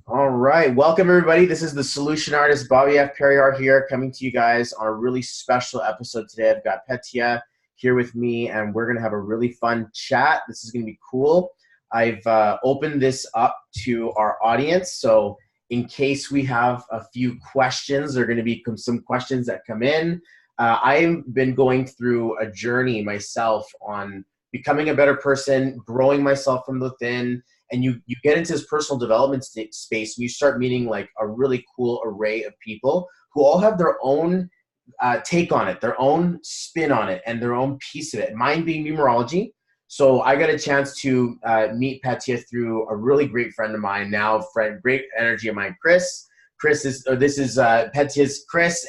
All right. Welcome, everybody. This is the solution artist, Bobby F. Parihar here, coming to you guys on a really special episode today. I've got Petia here with me, and we're going to have a really fun chat. This is going to be cool. I've opened this up to our audience. So in case we have a few questions, there are going to be some questions that come in. I've been going through a journey myself on becoming a better person, growing myself from within, and you get into this personal development space and you start meeting like a really cool array of people who all have their own take on it, their own spin on it, and their own piece of it. Mine being numerology. So I got a chance to meet Petia through a really great friend of mine, now friend, great energy of mine, Chris. This is Petia's Chris,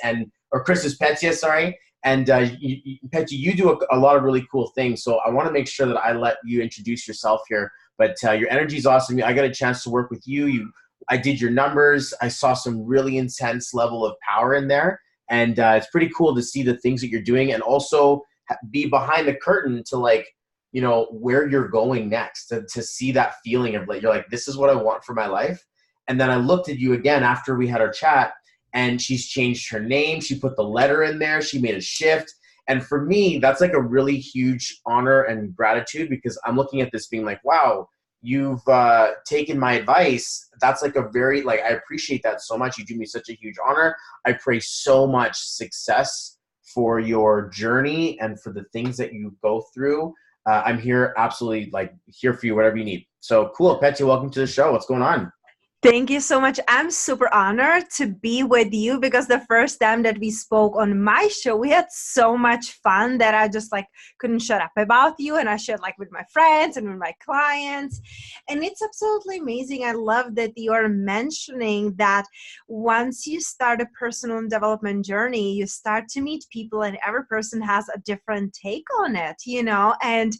or Chris is Petia, sorry. And Petia, you do a lot of really cool things. So I want to make sure that I let you introduce yourself here. But your energy is awesome. I got a chance to work with you. I did your numbers. I saw some really intense level of power in there. And it's pretty cool to see the things that you're doing and also be behind the curtain to where you're going next, to see that feeling of like, you're like, this is what I want for my life. And then I looked at you again after we had our chat, and she's changed her name. She put the letter in there. She made a shift. And for me, that's like a really huge honor and gratitude, because I'm looking at this being like, wow, you've taken my advice. That's like I appreciate that so much. You do me such a huge honor. I pray so much success for your journey and for the things that you go through. I'm here, absolutely here for you, whatever you need. So cool. Petia, welcome to the show. What's going on? Thank you so much. I'm super honored to be with you, because the first time that we spoke on my show, we had so much fun that I just couldn't shut up about you. And I shared with my friends and with my clients. And it's absolutely amazing. I love that you're mentioning that once you start a personal development journey, you start to meet people and every person has a different take on it, and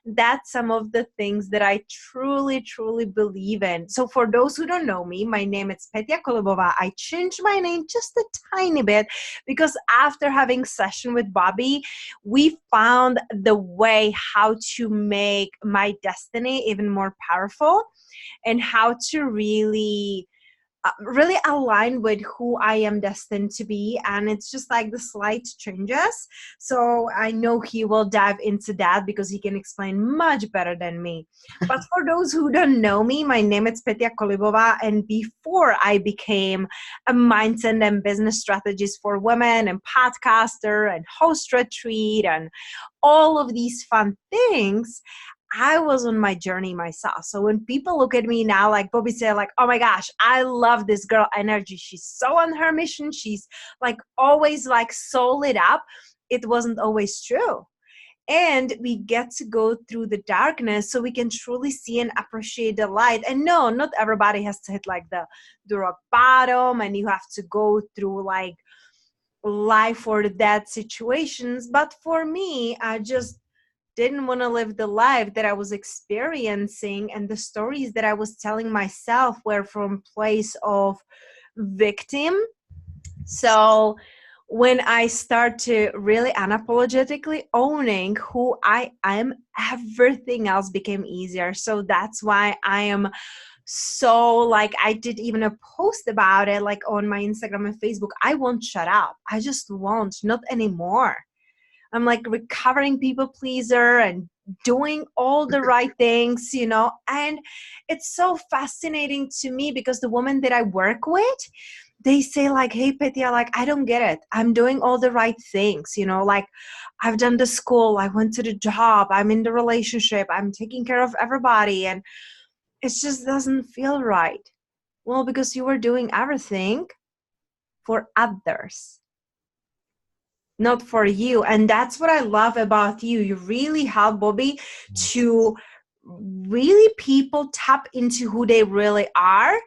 that's some of the things that I truly, truly believe in. So for those who don't know me, my name is Petia E Koliboa. I changed my name just a tiny bit because after having session with Bobby, we found the way how to make my destiny even more powerful and how to really aligned with who I am destined to be. And it's just the slight changes. So I know he will dive into that because he can explain much better than me. But for those who don't know me, my name is Petia E Koliboa. And before I became a mindset and business strategist for women and podcaster and host retreat and all of these fun things, I was on my journey myself. So when people look at me now, like Bobby said, oh my gosh, I love this girl energy. She's so on her mission. She's always so lit up. It wasn't always true. And we get to go through the darkness so we can truly see and appreciate the light. And no, not everybody has to hit the rock bottom and you have to go through life or death situations. But for me, I just didn't want to live the life that I was experiencing, and the stories that I was telling myself were from place of victim. So when I start to really unapologetically owning who I am, everything else became easier. So that's why I am so I did even a post about it on my Instagram and Facebook. I won't shut up. I just won't, not anymore. I'm recovering people pleaser and doing all the right things, and it's so fascinating to me because the women that I work with, they say hey, Petia, I don't get it. I'm doing all the right things, I've done the school, I went to the job, I'm in the relationship, I'm taking care of everybody, and it just doesn't feel right. Well, because you were doing everything for others, not for you. And that's what I love about you. You really help Bobby to really people tap into who they really are,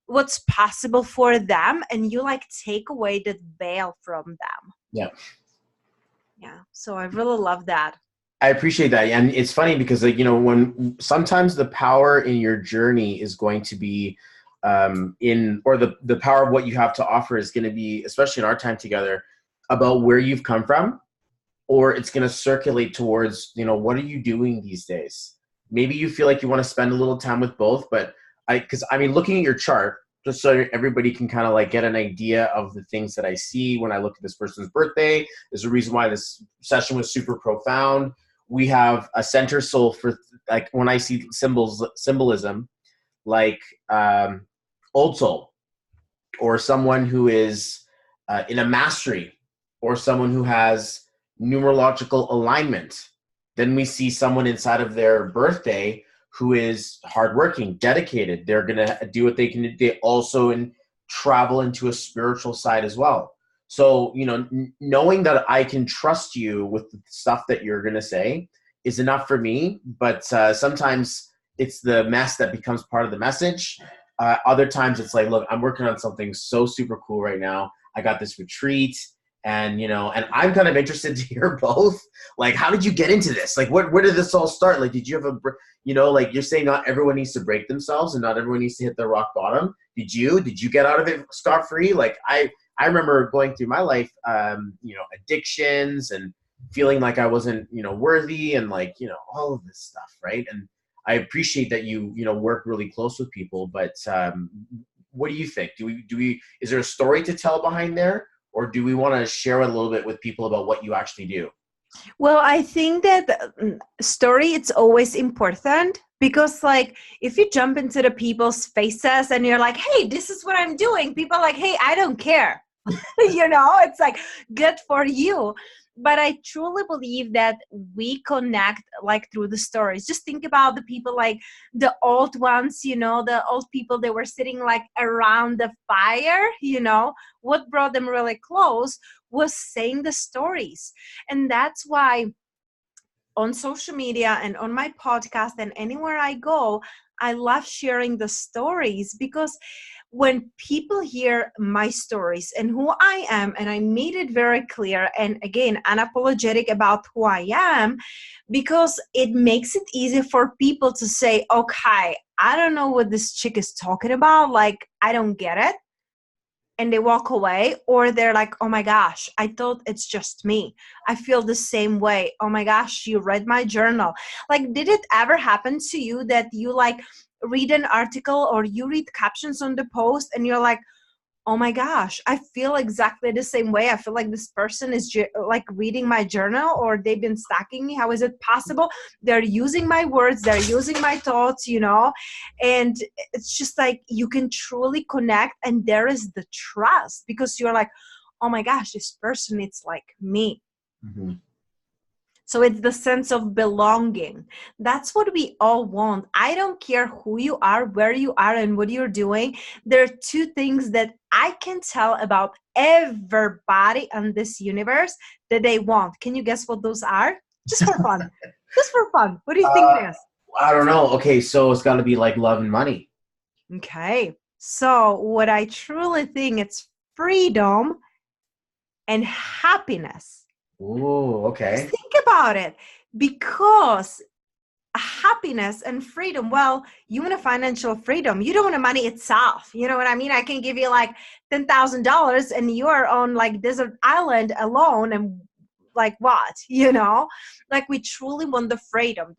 what's possible for them, and you take away the veil from them. Yeah. So I really love that. I appreciate that. And it's funny because when sometimes the power in your journey is going to be the power of what you have to offer is going to be, especially in our time together, about where you've come from, or it's going to circulate towards, what are you doing these days? Maybe you feel like you want to spend a little time with both, but looking at your chart, just so everybody can kind of like get an idea of the things that I see when I look at this person's birthday. There's a reason why this session was super profound. We have a center soul for, like, when I see symbolism, like old soul, or someone who is in a mastery, or someone who has numerological alignment. Then we see someone inside of their birthday who is hardworking, dedicated. They're going to do what they can do. They also travel into a spiritual side as well. So, you know, knowing that I can trust you with the stuff that you're going to say is enough for me. But sometimes it's the mess that becomes part of the message. Other times it's like, look, I'm working on something so super cool right now. I got this retreat. And, you know, and I'm kind of interested to hear both. Like, how did you get into this? Like, where did this all start? Like, did you have you know, like you're saying not everyone needs to break themselves and not everyone needs to hit their rock bottom. Did you get out of it scot-free? Like, I remember going through my life, you know, addictions and feeling like I wasn't, you know, worthy, and like, you know, all of this stuff. Right. And I appreciate that you know, work really close with people, but what do you think? Do we, is there a story to tell behind there? Or do we want to share a little bit with people about what you actually do? Well, I think that story, it's always important, because like if you jump into the people's faces and you're like, hey, this is what I'm doing, people are like, hey, I don't care. You know, it's like, good for you. But I truly believe that we connect like through the stories. Just think about the people, like the old ones, you know, the old people, they were sitting like around the fire, you know. What brought them really close was saying the stories. And that's why on social media and on my podcast and anywhere I go, I love sharing the stories, because when people hear my stories and who I am, and I made it very clear, and again, unapologetic about who I am, because it makes it easy for people to say, okay, I don't know what this chick is talking about. Like, I don't get it. And they walk away, or they're like, oh my gosh, I thought it's just me. I feel the same way. Oh my gosh, you read my journal. Like, did it ever happen to you that you like read an article or you read captions on the post and you're like, oh my gosh, I feel exactly the same way. I feel like this person is like reading my journal, or they've been stalking me. How is it possible? They're using my words, they're using my thoughts, you know? And it's just like, you can truly connect, and there is the trust, because you're like, oh my gosh, this person, it's like me. Mm-hmm. So it's the sense of belonging. That's what we all want. I don't care who you are, where you are, and what you're doing. There are two things that I can tell about everybody in this universe that they want. Can you guess what those are? Just for fun. Just for fun. What do you think it is? I don't know. Okay, so it's got to be like love and money. Okay. So what I truly think, it's freedom and happiness. Ooh, okay. Just think about it, because happiness and freedom, well, you want a financial freedom, you don't want the money itself, you know what I mean? I can give you like $10,000 and you are on like desert island alone, and like what, you know? Like, we truly want the freedom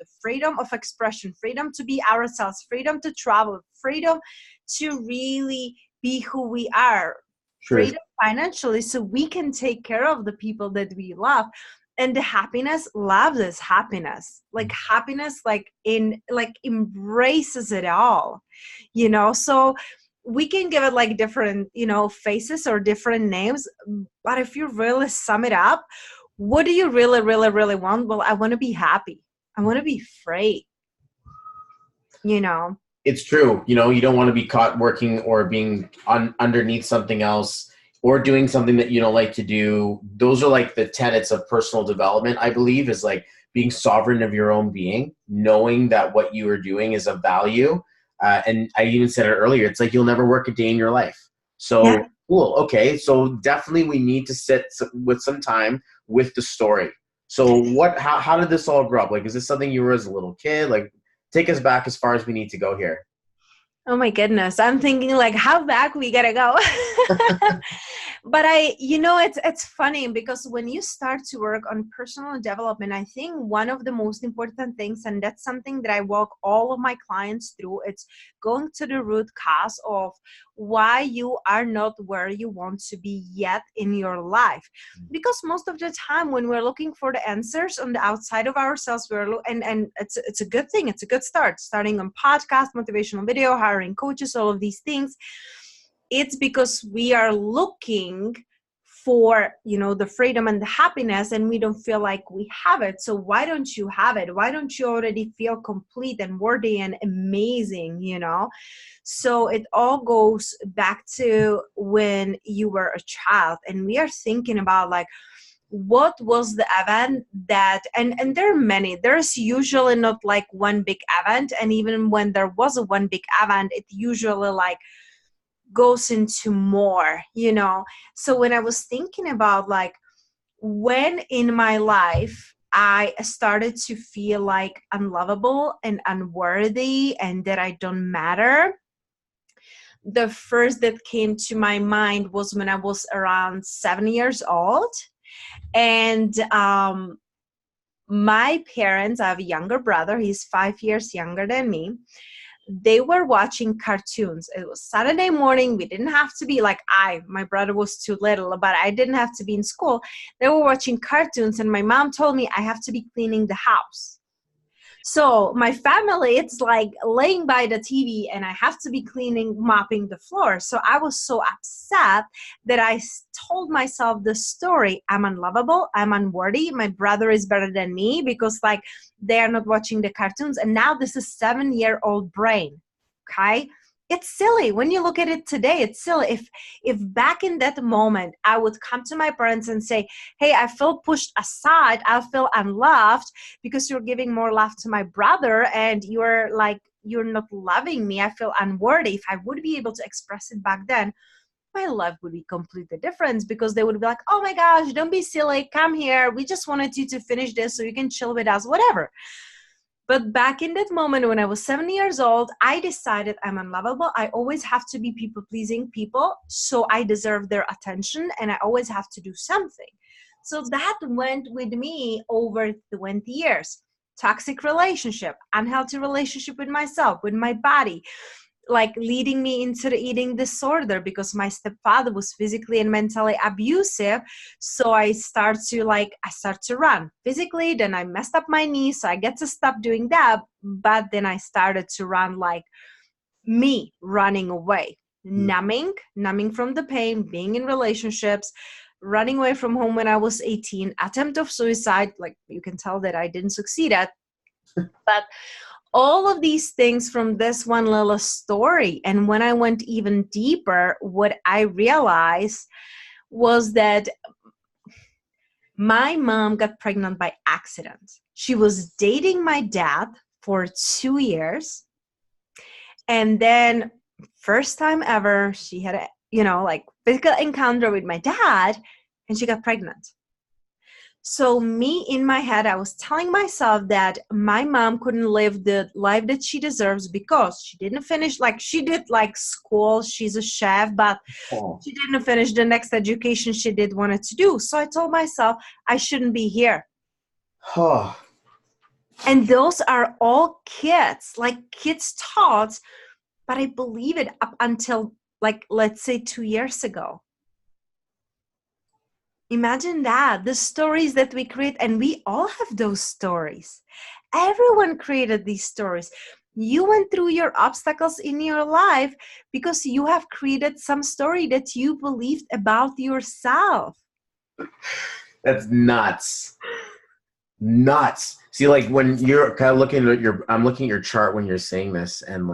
of expression, freedom to be ourselves, freedom to travel, freedom to really be who we are, freedom financially, so we can take care of the people that we love. And the happiness, love is happiness, like happiness, like embraces it all, you know? So we can give it like different, you know, faces or different names, but if you really sum it up, what do you really, really, really want? Well, I want to be happy. I want to be free, you know? It's true. You know, you don't want to be caught working or being underneath something else, or doing something that you don't like to do. Those are like the tenets of personal development, I believe, is like being sovereign of your own being, knowing that what you are doing is of value. And I even said it earlier, it's like you'll never work a day in your life. So Yeah. cool. Okay. So definitely we need to sit with some time with the story. So how did this all grow up? Like, is this something you were as a little kid? Like, take us back as far as we need to go here. Oh my goodness. I'm thinking like, how back we gotta go. But it's funny because when you start to work on personal development, I think one of the most important things, and that's something that I walk all of my clients through, it's going to the root cause of why you are not where you want to be yet in your life. Because most of the time when we're looking for the answers on the outside of ourselves, and it's a good thing. It's a good start, starting on podcast, motivational video, hiring coaches, all of these things. It's because we are looking for, the freedom and the happiness, and we don't feel like we have it. So why don't you have it? Why don't you already feel complete and worthy and amazing, So it all goes back to when you were a child, and we are thinking about like, what was the event that, and there are many, there's usually not like one big event. And even when there was a one big event, it usually like goes into more, So when I was thinking about like when in my life I started to feel like unlovable and unworthy and that I don't matter, the first that came to my mind was when I was around 7 years old. And my parents, I have a younger brother, he's 5 years younger than me. They were watching cartoons. It was Saturday morning. We didn't have to be like my brother was too little, but I didn't have to be in school. They were watching cartoons, and my mom told me I have to be cleaning the house. So my family, it's like laying by the TV and I have to be mopping the floor. So I was so upset that I told myself the story. I'm unlovable. I'm unworthy. My brother is better than me because like they are not watching the cartoons. And now this is 7-year-old brain. Okay. It's silly. When you look at it today, it's silly. If back in that moment, I would come to my parents and say, hey, I feel pushed aside. I feel unloved because you're giving more love to my brother and you're not loving me. I feel unworthy. If I would be able to express it back then, my life would be completely different because they would be like, oh my gosh, don't be silly. Come here. We just wanted you to finish this so you can chill with us, whatever. But back in that moment when I was 7 years old, I decided I'm unlovable. I always have to be people-pleasing people, so I deserve their attention and I always have to do something. So that went with me over 20 years. Toxic relationship, unhealthy relationship with myself, with my body, like leading me into the eating disorder because my stepfather was physically and mentally abusive. So I start to run physically, then I messed up my knee, so I get to stop doing that. But then I started to run like me running away, numbing from the pain, being in relationships, running away from home when I was 18, attempt of suicide, like you can tell that I didn't succeed at. But all of these things from this one little story. And when I went even deeper, what I realized was that my mom got pregnant by accident. She was dating my dad for 2 years. And then first time ever, she had a, physical encounter with my dad and she got pregnant. So me in my head, I was telling myself that my mom couldn't live the life that she deserves because she didn't finish, she did school. She's a chef, but she didn't finish the next education she did wanted to do. So I told myself I shouldn't be here. And those are all kids thoughts, but I believe it up until let's say 2 years ago. Imagine that, the stories that we create, and we all have those stories. Everyone created these stories. You went through your obstacles in your life because you have created some story that you believed about yourself. That's nuts. Nuts. See, when you're kind of looking at I'm looking at your chart when you're saying this, and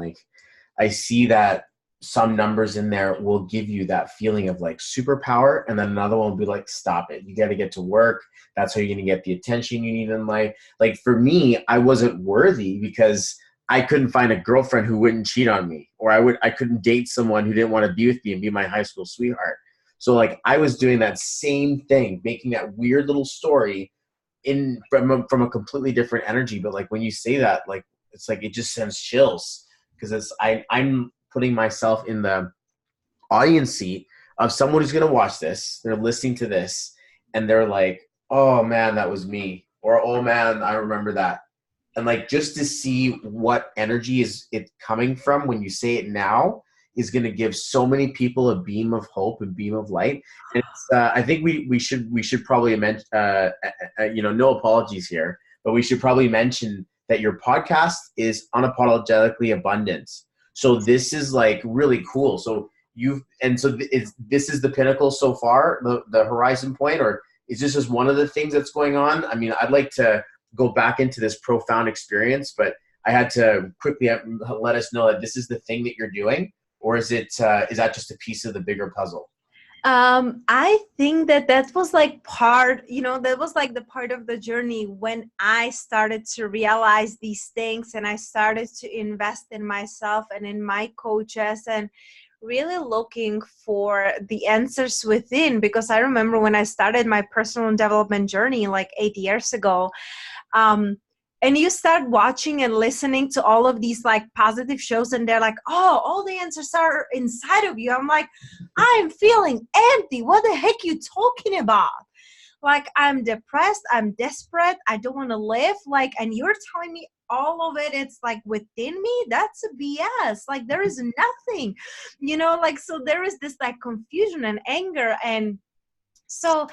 I see that some numbers in there will give you that feeling of superpower, and then another one will be like, stop it, you got to get to work. That's how you're going to get the attention you need in life. For me, I wasn't worthy because I couldn't find a girlfriend who wouldn't cheat on me, or I couldn't date someone who didn't want to be with me and be my high school sweetheart. So I was doing that same thing, making that weird little story from a completely different energy. But when you say that, it's it just sends chills because I'm putting myself in the audience seat of someone who's going to watch this, they're listening to this, and they're like, oh man, that was me. Or, oh man, I remember that. And like, just to see what energy is it coming from when you say it now is going to give so many people a beam of hope and beam of light. And it's, I think we should probably mention, no apologies here, but we should probably mention that your podcast is Unapologetically Abundant. So this is like really cool. So this is the pinnacle so far, the horizon point, or is this just one of the things that's going on? I mean, I'd like to go back into this profound experience, but I had to quickly let us know that this is the thing that you're doing, or is that just a piece of the bigger puzzle? I think that was like that was like the part of the journey when I started to realize these things, and I started to invest in myself and in my coaches, and really looking for the answers within. Because I remember when I started my personal development journey like 8 years ago, and you start watching and listening to all of these like positive shows, and they're like, oh, all the answers are inside of you. I'm like, I'm feeling empty. What the heck are you talking about? Like, I'm depressed, I'm desperate, I don't want to live. Like, and you're telling me all of it's like within me? That's a BS. Like, there is nothing, like, so there is this like confusion and anger. And so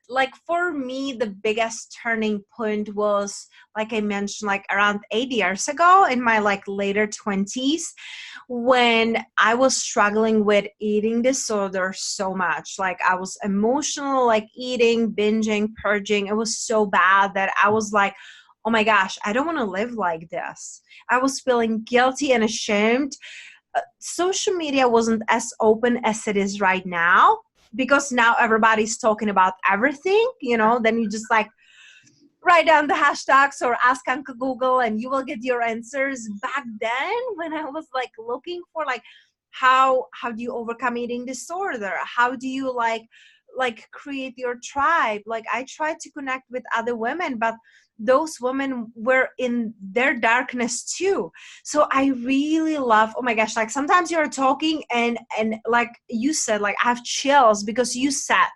like for me, the biggest turning point was, like I mentioned, like around 8 years ago in my like later 20s, when I was struggling with eating disorder so much. Like, I was emotional, like eating, binging, purging. It was so bad that I was like, oh my gosh, I don't want to live like this. I was feeling guilty and ashamed. Social media wasn't as open as it is right now, because now everybody's talking about everything, then you just like write down the hashtags or ask Uncle Google and you will get your answers. Back then, when I was like looking for like how do you overcome eating disorder, how do you like create your tribe, like I tried to connect with other women, but those women were in their darkness too. So I really love, oh my gosh, like sometimes you're talking and like you said, like I have chills, because you said,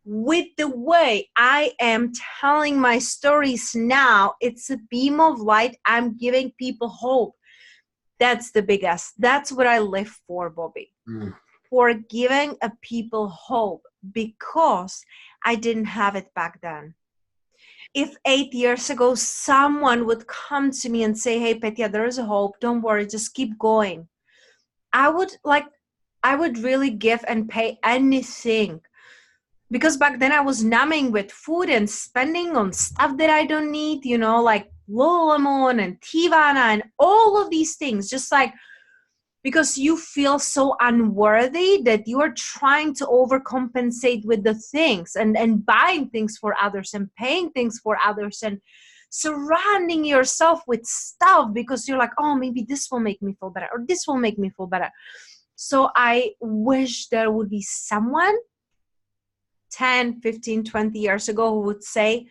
with the way I am telling my stories now, it's a beam of light. I'm giving people hope. That's the biggest. That's what I live for, Bobby. For giving a people hope, because I didn't have it back then. If 8 years ago someone would come to me and say, hey, Petia, there is a hope. Don't worry, just keep going. I would really give and pay anything. Because back then I was numbing with food and spending on stuff that I don't need, like Lululemon and Tivana and all of these things. Just like, because you feel so unworthy that you are trying to overcompensate with the things and buying things for others and paying things for others and surrounding yourself with stuff, because you're like, oh, maybe this will make me feel better, or this will make me feel better. So I wish there would be someone 10, 15, 20 years ago who would say,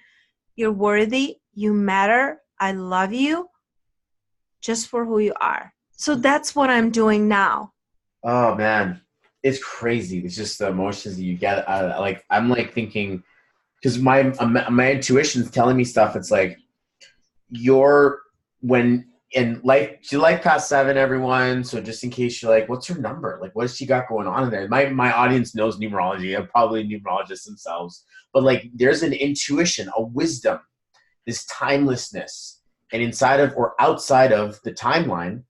you're worthy, you matter, I love you just for who you are. So that's what I'm doing now. Oh man, it's crazy. It's just the emotions that you get. I'm like thinking, because my intuition's telling me stuff. It's like when in life, she like past 7, everyone. So just in case you're like, what's her number? Like, what has she got going on in there? My audience knows numerology. I'm probably numerologists themselves, but like, there's an intuition, a wisdom, this timelessness, and inside of or outside of the timeline.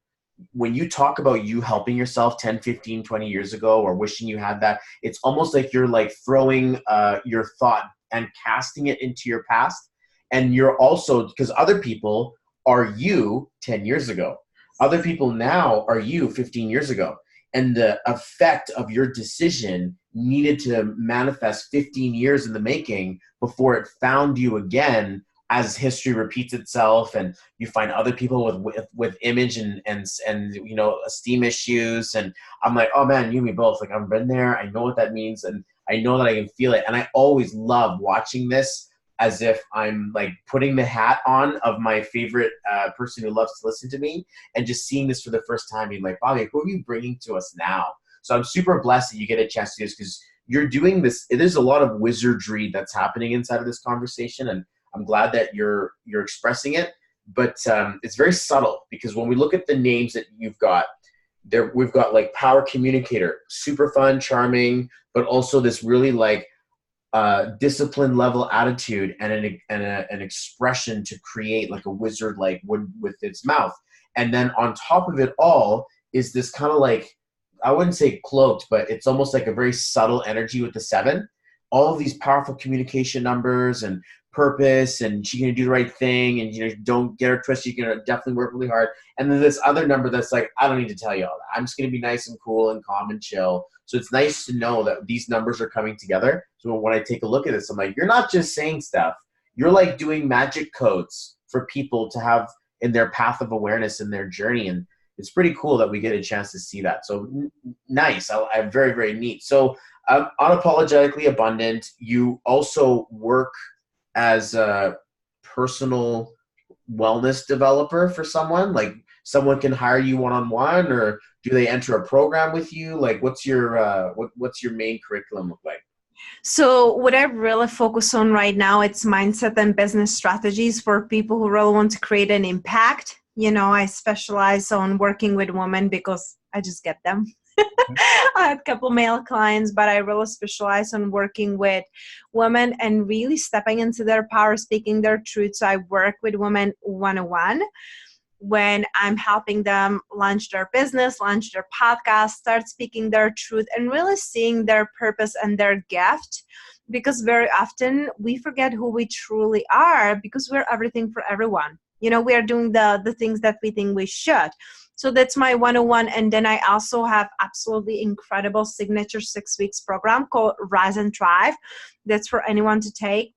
When you talk about you helping yourself 10, 15, 20 years ago, or wishing you had that, it's almost like you're like throwing your thought and casting it into your past. And you're also, because other people are you 10 years ago. Other people now are you 15 years ago. And the effect of your decision needed to manifest 15 years in the making before it found you again, as history repeats itself and you find other people with image and esteem issues. And I'm like, oh man, you and me both. Like, I've been there. I know what that means. And I know that I can feel it. And I always love watching this as if I'm like putting the hat on of my favorite person who loves to listen to me, and just seeing this for the first time, being like, Bobby, who are you bringing to us now? So I'm super blessed that you get a chance to do this because you're doing this. There's a lot of wizardry that's happening inside of this conversation, and I'm glad that you're expressing it. But it's very subtle because when we look at the names that you've got, there we've got like power communicator, super fun, charming, but also this really like discipline level attitude and an expression to create like a wizard like would with its mouth. And then on top of it all is this kind of like, I wouldn't say cloaked, but it's almost like a very subtle energy with the 7. All of these powerful communication numbers and purpose, and she's gonna do the right thing, and don't get her twisted. You're gonna definitely work really hard. And then this other number that's like, I don't need to tell you all that. I'm just gonna be nice and cool and calm and chill. So it's nice to know that these numbers are coming together. So when I take a look at this, I'm like, you're not just saying stuff. You're like doing magic codes for people to have in their path of awareness in their journey. And it's pretty cool that we get a chance to see that. So nice. I'm very, very neat. So Unapologetically Abundant, you also work as a personal wellness developer for someone? Like someone can hire you one-on-one, or do they enter a program with you? Like what's your main curriculum look like? So what I really focus on right now, it's mindset and business strategies for people who really want to create an impact. I specialize on working with women because I just get them. I had a couple male clients, but I really specialize on working with women and really stepping into their power, speaking their truth. So I work with women one-on-one when I'm helping them launch their business, launch their podcast, start speaking their truth, and really seeing their purpose and their gift. Because very often we forget who we truly are because we're everything for everyone. We are doing the things that we think we should. So that's my 101. And then I also have absolutely incredible signature 6 weeks program called Rise and Thrive. That's for anyone to take.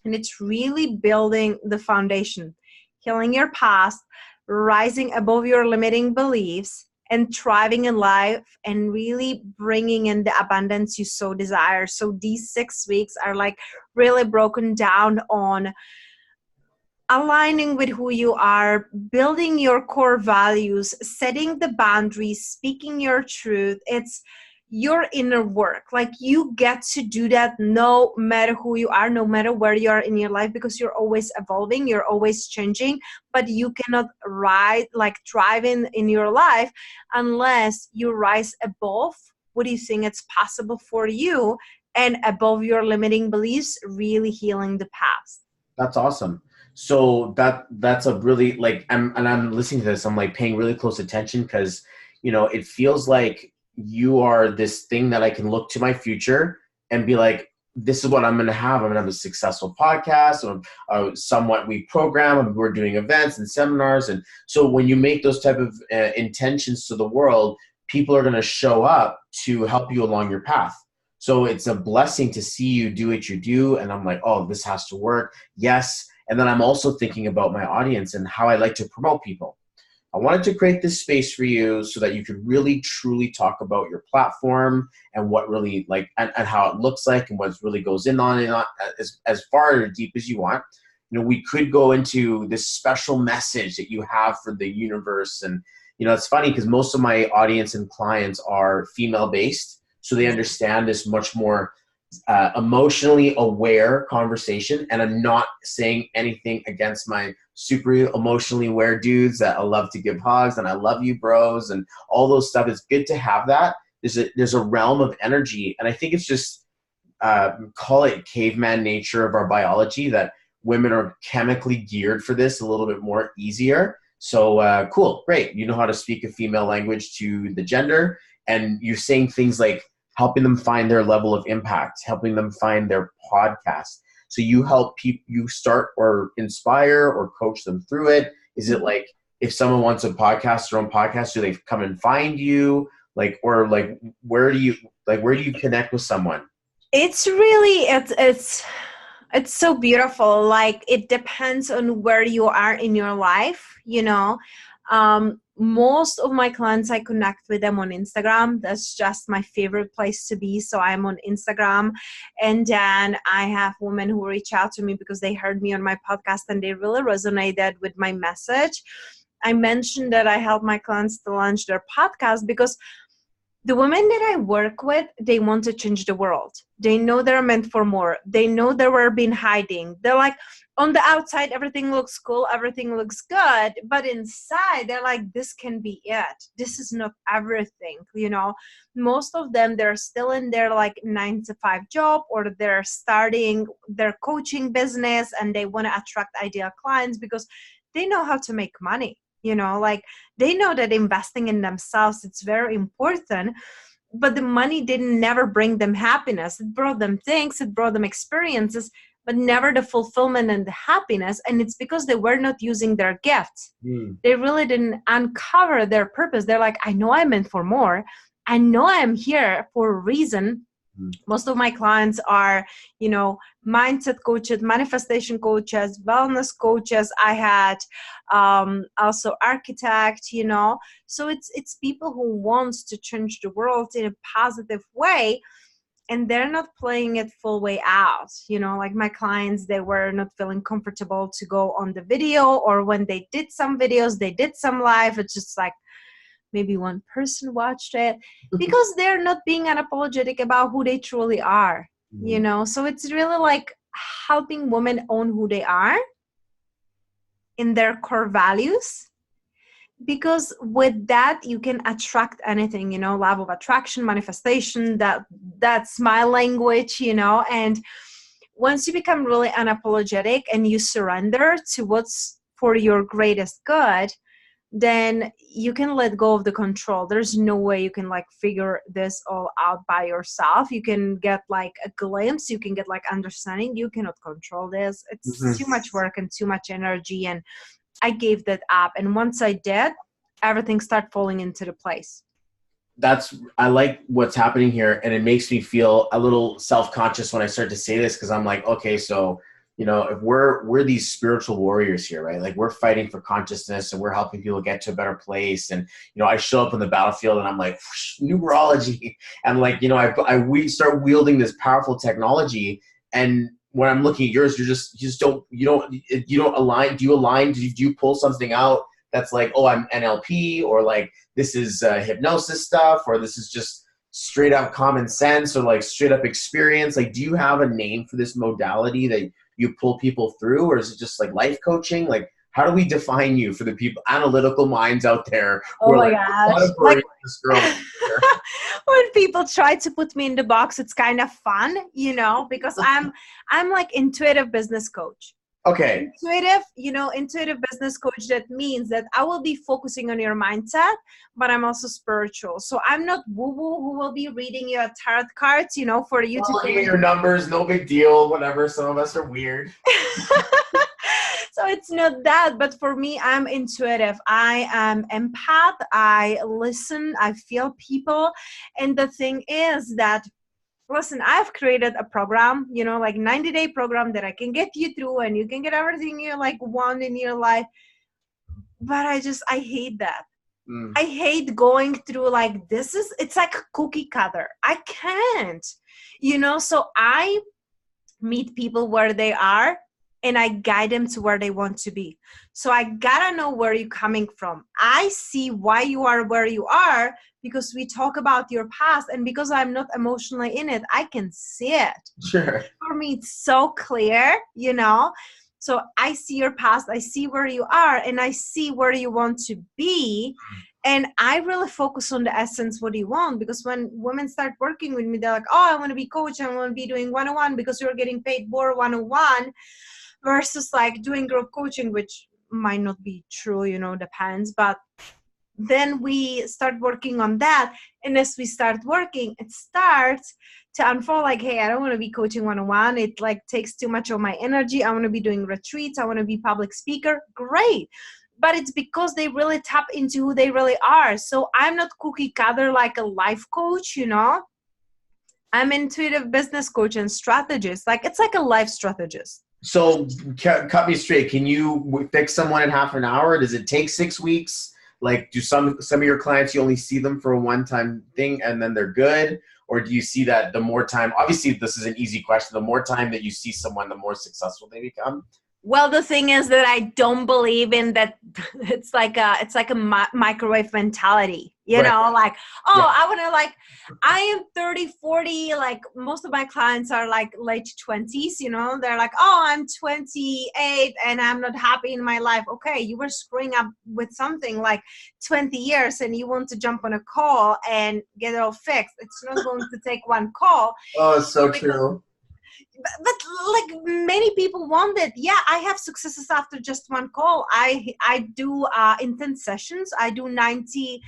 And it's really building the foundation, healing your past, rising above your limiting beliefs, and thriving in life and really bringing in the abundance you so desire. So these 6 weeks are like really broken down on aligning with who you are, building your core values, setting the boundaries, speaking your truth. It's your inner work. Like you get to do that no matter who you are, no matter where you are in your life, because you're always evolving, you're always changing, but you cannot thrive in your life unless you rise above what you think it's possible for you and above your limiting beliefs, really healing the past. That's awesome. So that's a really I'm listening to this, I'm like paying really close attention because, it feels like you are this thing that I can look to my future and be like, this is what I'm going to have. I'm going to have a successful podcast, or somewhat we program, we're doing events and seminars. And so when you make those type of intentions to the world, people are going to show up to help you along your path. So it's a blessing to see you do what you do. And I'm like, oh, this has to work. Yes. And then I'm also thinking about my audience and how I like to promote people. I wanted to create this space for you so that you could really truly talk about your platform and what really and how it looks like and what really goes in on it as far or deep as you want. We could go into this special message that you have for the universe. And, it's funny because most of my audience and clients are female based. So they understand this much more emotionally aware conversation. And I'm not saying anything against my super emotionally aware dudes that I love to give hugs and I love you bros and all those stuff. It's good to have that. There's a realm of energy. And I think it's just, call it caveman nature of our biology, that women are chemically geared for this a little bit more easier. So cool, great. You know how to speak a female language to the gender, and you're saying things like helping them find their level of impact, helping them find their podcast. So you help people, you start or inspire or coach them through it. Is it like if someone wants a podcast, their own podcast, do they come and find you? Where do you connect with someone? It's really, it's so beautiful. Like it depends on where you are in your life, most of my clients, I connect with them on Instagram. That's just my favorite place to be. So I'm on Instagram. And then I have women who reach out to me because they heard me on my podcast and they really resonated with my message. I mentioned that I help my clients to launch their podcast because The women that I work with, they want to change the world. They know they're meant for more. They know they were been hiding. They're like, on the outside, everything looks cool, everything looks good. But inside, they're like, this can be it. This is not everything, you know. Most of them, they're still in their like 9-to-5 job, or they're starting their coaching business and they want to attract ideal clients because they know how to make money. You know, like they know that investing in themselves, it's very important, but the money didn't never bring them happiness. It brought them things, it brought them experiences, but never the fulfillment and the happiness. And it's because they were not using their gifts. They really didn't uncover their purpose. They're like, I know I'm meant for more. I know I'm here for a reason. Most of my clients are, you know, mindset coaches, manifestation coaches, wellness coaches. I had also architect, you know. So it's people who wants to change the world in a positive way, and they're not playing it full way out. You know, like my clients, they were not feeling comfortable to go on the video, or when they did some videos, they did some live. It's just like, maybe one person watched it, because they're not being unapologetic about who they truly are, you know? So it's really like helping women own who they are in their core values, because with that, you can attract anything, you know, love of attraction, manifestation, that's my language, you know? And once you become really unapologetic and you surrender to what's for your greatest good, then you can let go of the control. There's no way you can like figure this all out by yourself. You can get like a glimpse, you can get like understanding. You cannot control this. It's too much work and too much energy. And I gave that up. And once I did, everything started falling into the place. I like what's happening here. And it makes me feel a little self-conscious when I start to say this, because I'm like, okay, so you know, if we're these spiritual warriors here, right? Like we're fighting for consciousness and we're helping people get to a better place. And, you know, I show up on the battlefield and I'm like, numerology. And like, you know, we start wielding this powerful technology. And when I'm looking at yours, you just don't align. Do you pull something out that's like, oh, I'm NLP, or like, this is hypnosis stuff, or this is just straight up common sense, or like straight up experience? Like, do you have a name for this modality that you pull people through, or is it just like life coaching? Like, how do we define you for the people, analytical minds out there? Oh my gosh. Like, this girl when people try to put me in the box, it's kind of fun, you know, because I'm like intuitive business coach. Okay. Intuitive business coach, that means that I will be focusing on your mindset, but I'm also spiritual. So I'm not woo-woo who will be reading your tarot cards, you know, for you to looking at your numbers, no big deal, whatever. Some of us are weird. So it's not that, but for me, I'm intuitive. I am empath. I listen, I feel people. And the thing is that, listen, I've created a program, you know, like 90-day program that I can get you through, and you can get everything you like want in your life. But I hate that. I hate going through like, it's like a cookie cutter. I can't, you know, so I meet people where they are and I guide them to where they want to be. So I gotta know where you're coming from. I see why you are where you are, because we talk about your past, and because I'm not emotionally in it, I can see it. Sure. For me, it's so clear, you know? So I see your past, I see where you are, and I see where you want to be. And I really focus on the essence, what do you want? Because when women start working with me, they're like, oh, I want to be coach, I want to be doing one-on-one because you're getting paid more one-on-one, versus like doing group coaching, which might not be true, you know, depends. But then we start working on that. And as we start working, it starts to unfold like, hey, I don't want to be coaching one-on-one. It like takes too much of my energy. I want to be doing retreats. I want to be public speaker. Great. But it's because they really tap into who they really are. So I'm not cookie cutter like a life coach, you know. I'm intuitive business coach and strategist. Like, it's like a life strategist. So cut me straight. Can you fix someone in half an hour? Does it take 6 weeks? Like, do some of your clients, you only see them for a one-time thing and then they're good? Or do you see that the more time, obviously this is an easy question, the more time that you see someone, the more successful they become? Well, the thing is that I don't believe in that. It's like a microwave mentality. You Right. know, like, Yeah. oh, I want to like, I am 30, 40, like most of my clients are like late 20s, you know, they're like, oh, I'm 28 and I'm not happy in my life. Okay, you were screwing up with something like 20 years and you want to jump on a call and get it all fixed. It's not going to take one call. Oh, it's so Because true. but like many people want it. Yeah, I have successes after just one call. I do intense sessions. I do 90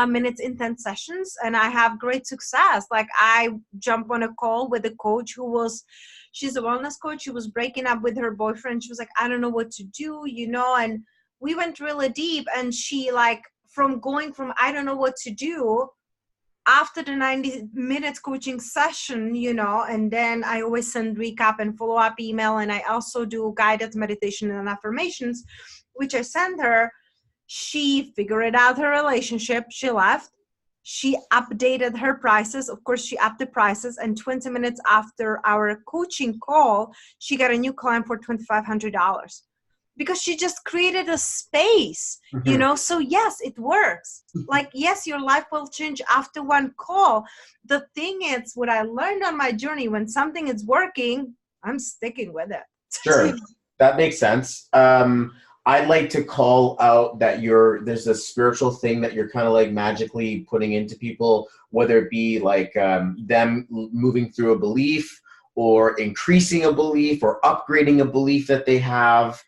minutes intense sessions, and I have great success. Like I jump on a call with a coach she's a wellness coach. She was breaking up with her boyfriend. She was like, I don't know what to do, you know, and we went really deep, and she like from going from I don't know what to do after the 90 minutes coaching session, you know, and then I always send recap and follow-up email, and I also do guided meditation and affirmations, which I send her. She figured out her relationship. She left. She updated her prices. Of course, she upped the prices, and 20 minutes after our coaching call, she got a new client for $2,500 because she just created a space, you Mhm. know. So yes, it works. Like, yes, your life will change after one call. The thing is, what I learned on my journey, when something is working, I'm sticking with Sure, it. that makes sense. I'd like to call out that there's a spiritual thing that you're kind of like magically putting into people, whether it be like them moving through a belief or increasing a belief or upgrading a belief that they have.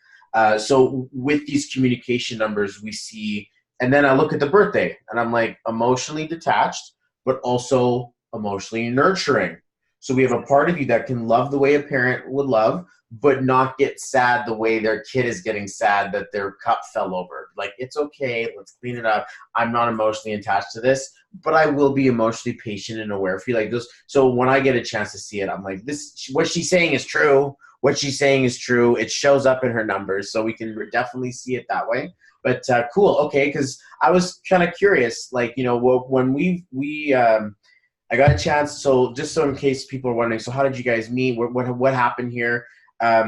So with these communication numbers, we see, and then I look at the birthday and I'm like emotionally detached, but also emotionally nurturing. So we have a part of you that can love the way a parent would love, but not get sad the way their kid is getting sad that their cup fell over. Like, it's okay, let's clean it up. I'm not emotionally attached to this, but I will be emotionally patient and aware. Feel like this. So when I get a chance to see it, I'm like, this, what she's saying is true. What she's saying is true. It shows up in her numbers, so we can definitely see it that way. But cool, okay, because I was kind of curious, like, you know, when I got a chance. So just so in case people are wondering, so how did you guys meet? What happened here? A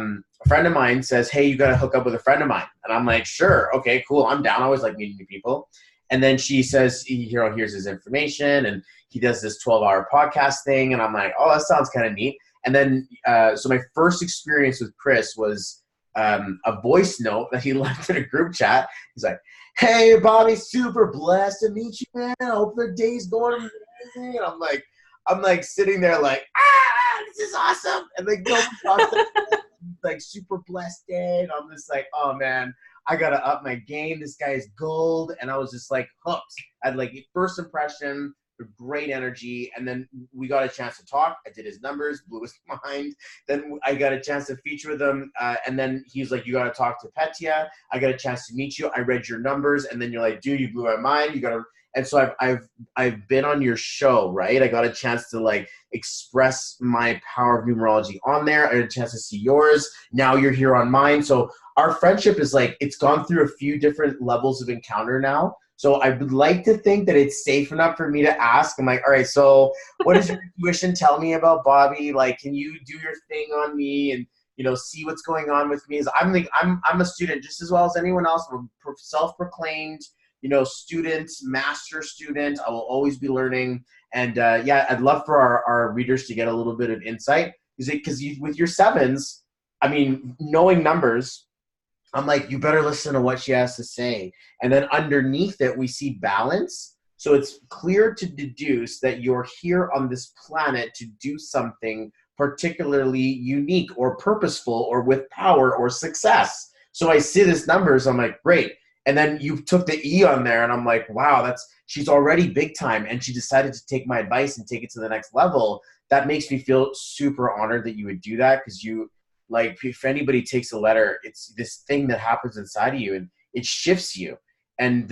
friend of mine says, hey, you got to hook up with a friend of mine. And I'm like, sure. Okay, cool. I'm down. I always like meeting new people. And then she says, here's his information. And he does this 12-hour podcast thing. And I'm like, oh, that sounds kind of neat. And then, so my first experience with Chris was a voice note that he left in a group chat. He's like, hey, Bobby, super blessed to meet you, man. I hope the day's going amazing. And I'm like sitting there like, this is awesome. And like, no one talks to me, like super blessed day. And I'm just like, oh man, I gotta up my game. This guy is gold. And I was just like hooked. I had like first impression, great energy. And then we got a chance to talk. I did his numbers, blew his mind. Then I got a chance to feature with him. And then he's like, you got to talk to Petia. I got a chance to meet you. I read your numbers. And then you're like, dude, you blew my mind. You got to. And so I've been on your show, right? I got a chance to like express my power of numerology on there. I had a chance to see yours. Now you're here on mine. So our friendship is like, it's gone through a few different levels of encounter now. So I would like to think that it's safe enough for me to ask. I'm like, all right, so what does your intuition tell me about Bobby? Like, can you do your thing on me and, you know, see what's going on with me? I'm a student just as well as anyone else. I'm a self-proclaimed, you know, student, master student. I will always be learning. And yeah, I'd love for our readers to get a little bit of insight. Because with your sevens, I mean, knowing numbers, I'm like, you better listen to what she has to say. And then underneath it, we see balance. So it's clear to deduce that you're here on this planet to do something particularly unique or purposeful or with power or success. So I see this numbers, I'm like, great. And then you took the E on there and I'm like, wow, she's already big time. And she decided to take my advice and take it to the next level. That makes me feel super honored that you would do that, because like, if anybody takes a letter, it's this thing that happens inside of you and it shifts you. And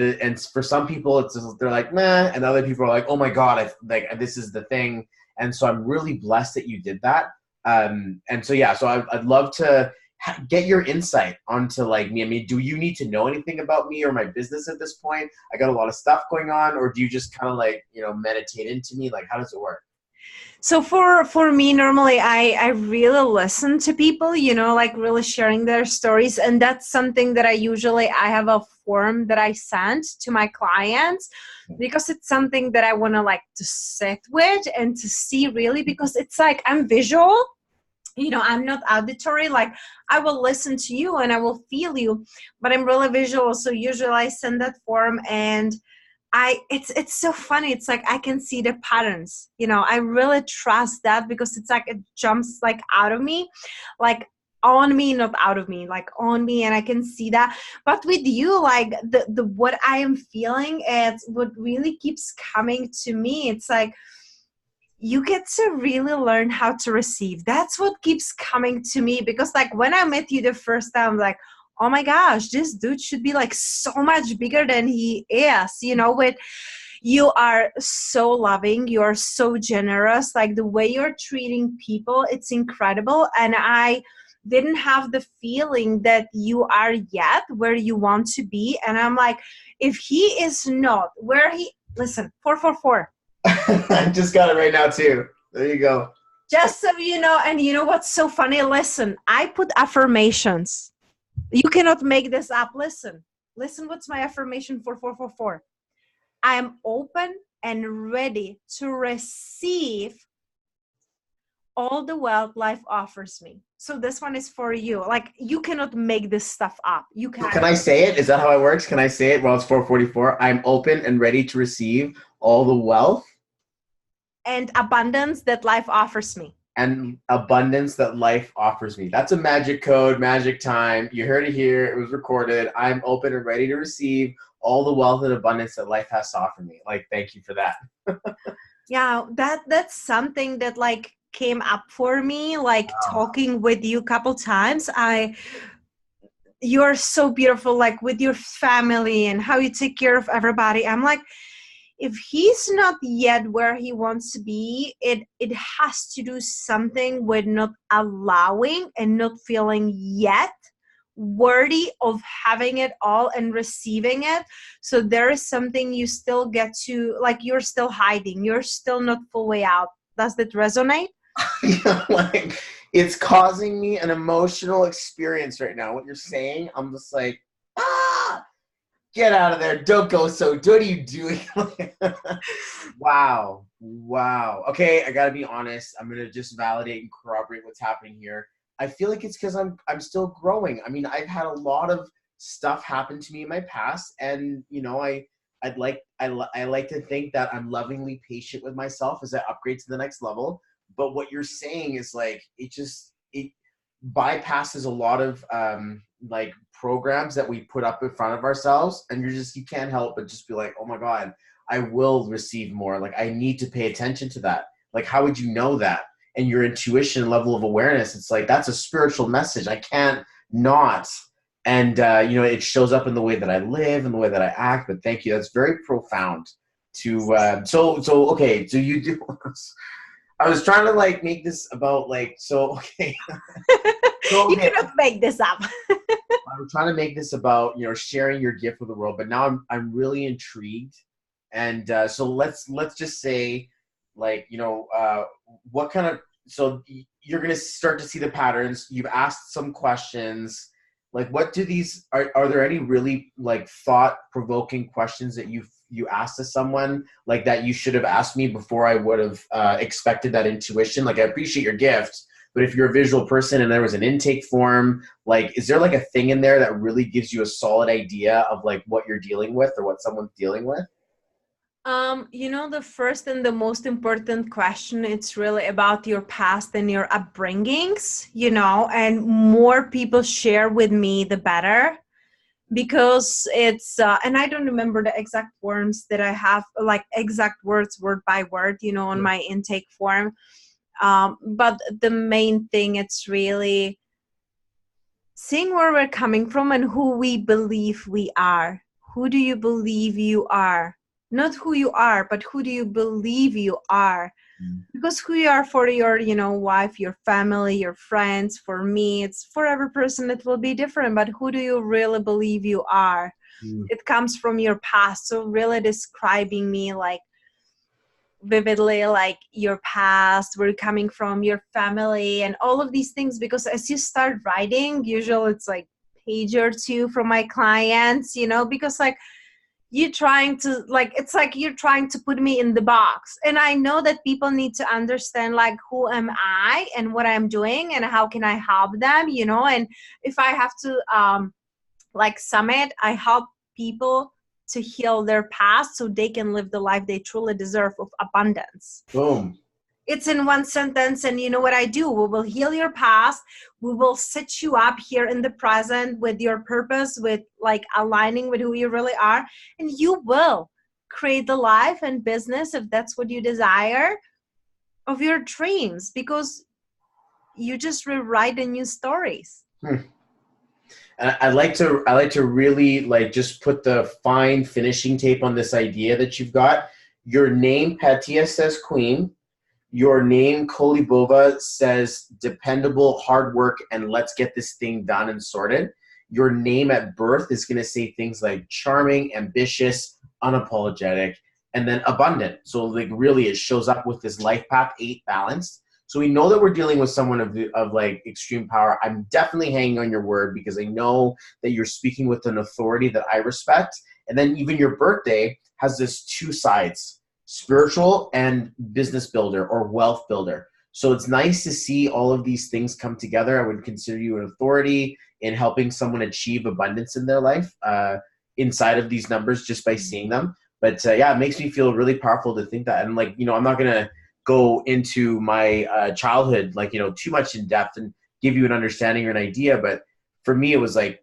for some people, they're like, nah, and other people are like, oh my God, this is the thing. And so I'm really blessed that you did that. And so yeah, so I'd love to get your insight onto like me. I mean, do you need to know anything about me or my business at this point? I got a lot of stuff going on, or do you just kind of like, you know, meditate into me? Like, how does it work? So for me, normally I really listen to people, you know, like really sharing their stories, and that's something that I have a form that I send to my clients, because it's something that I want to like to sit with and to see really, because it's like I'm visual, you know, I'm not auditory. Like I will listen to you and I will feel you, but I'm really visual. So usually I send that form, and it's so funny. It's like I can see the patterns, you know. I really trust that, because it's like it jumps like out of me, like on me, not out of me, like on me, and I can see that. But with you, like the what I am feeling, it's what really keeps coming to me. It's like you get to really learn how to receive. That's what keeps coming to me, because like when I met you the first time, like, oh my gosh, this dude should be like so much bigger than he is, you know. With you are so loving, you are so generous, like the way you're treating people, it's incredible. And I didn't have the feeling that you are yet where you want to be. And I'm like, if he is not where he, listen, 444. I just got it right now too. There you go. Just so you know. And you know what's so funny? Listen, I put affirmations. You cannot make this up. Listen what's my affirmation for 444. I am open and ready to receive all the wealth life offers me. So this one is for you. Like you cannot make this stuff up. You can. Can I say it? Is that how it works? Can I say it while it's 444? I'm open and ready to receive all the wealth and abundance that life offers me. And abundance that life offers me. That's a magic code, magic time. You heard it here. It was recorded. I'm open and ready to receive all the wealth and abundance that life has to offer me. Like, thank you for that. Yeah, that's something that like came up for me, like talking with you a couple times. You're so beautiful, like with your family and how you take care of everybody. I'm like, if he's not yet where he wants to be, it has to do something with not allowing and not feeling yet worthy of having it all and receiving it. So there is something you still get to, like you're still hiding, you're still not full way out. Does that resonate? Like, it's causing me an emotional experience right now. What you're saying, I'm just like, get out of there. Don't go so. What are you doing? Wow. Okay, I got to be honest. I'm going to just validate and corroborate what's happening here. I feel like it's because I'm still growing. I mean, I've had a lot of stuff happen to me in my past, and you know, I like to think that I'm lovingly patient with myself as I upgrade to the next level. But what you're saying is like it bypasses a lot of like programs that we put up in front of ourselves, and you can't help but just be like, oh my God, I will receive more. Like I need to pay attention to that. Like how would you know that? And your intuition level of awareness, it's like that's a spiritual message. I can't not. And you know, it shows up in the way that I live and the way that I act. But thank you. That's very profound. So okay. So you do. I was trying to like make this about like okay. You cannot make this up. I'm trying to make this about, you know, sharing your gift with the world. But now I'm really intrigued. And so let's just say, like, you know, what kind of, so you're going to start to see the patterns. You've asked some questions. Like, what do these, are there any really like thought-provoking questions that you asked to someone like that you should have asked me before I would have expected that intuition? Like, I appreciate your gift, but if you're a visual person and there was an intake form, like, is there like a thing in there that really gives you a solid idea of like what you're dealing with or what someone's dealing with? You know, the first and the most important question, it's really about your past and your upbringings, you know, and more people share with me, the better, because it's, and I don't remember the exact forms that I have, like exact words, word by word, you know, on my intake form. But the main thing, it's really seeing where we're coming from and who we believe we are. Who do you believe you are? Not who you are, but who do you believe you are? Because who you are for your, you know, wife, your family, your friends, for me, it's for every person it will be different, but who do you really believe you are? It comes from your past. So really describing me, like vividly like your past, where you're coming from, your family, and all of these things, because as you start writing, usually it's like page or two from my clients, you know, because like you're trying to like, it's like you're trying to put me in the box, and I know that people need to understand like who am I and what I'm doing and how can I help them, you know. And if I have to like sum it, I help people to heal their past so they can live the life they truly deserve of abundance. Boom. It's in one sentence. And you know what I do? We will heal your past. We will set you up here in the present with your purpose, with like aligning with who you really are. And you will create the life and business, if that's what you desire, of your dreams, because you just rewrite the new stories. And I like to really like just put the fine finishing tape on this idea that you've got. Your name, Petia, says queen. Your name, Kolibova, says dependable, hard work, and let's get this thing done and sorted. Your name at birth is going to say things like charming, ambitious, unapologetic, and then abundant. So like really it shows up with this life path 8 balanced. So we know that we're dealing with someone of like extreme power. I'm definitely hanging on your word because I know that you're speaking with an authority that I respect. And then even your birthday has this 2 sides, spiritual and business builder or wealth builder. So it's nice to see all of these things come together. I would consider you an authority in helping someone achieve abundance in their life inside of these numbers just by seeing them. But yeah, it makes me feel really powerful to think that. And like, you know, I'm not going to go into my childhood, like, you know, too much in depth and give you an understanding or an idea. But for me, it was like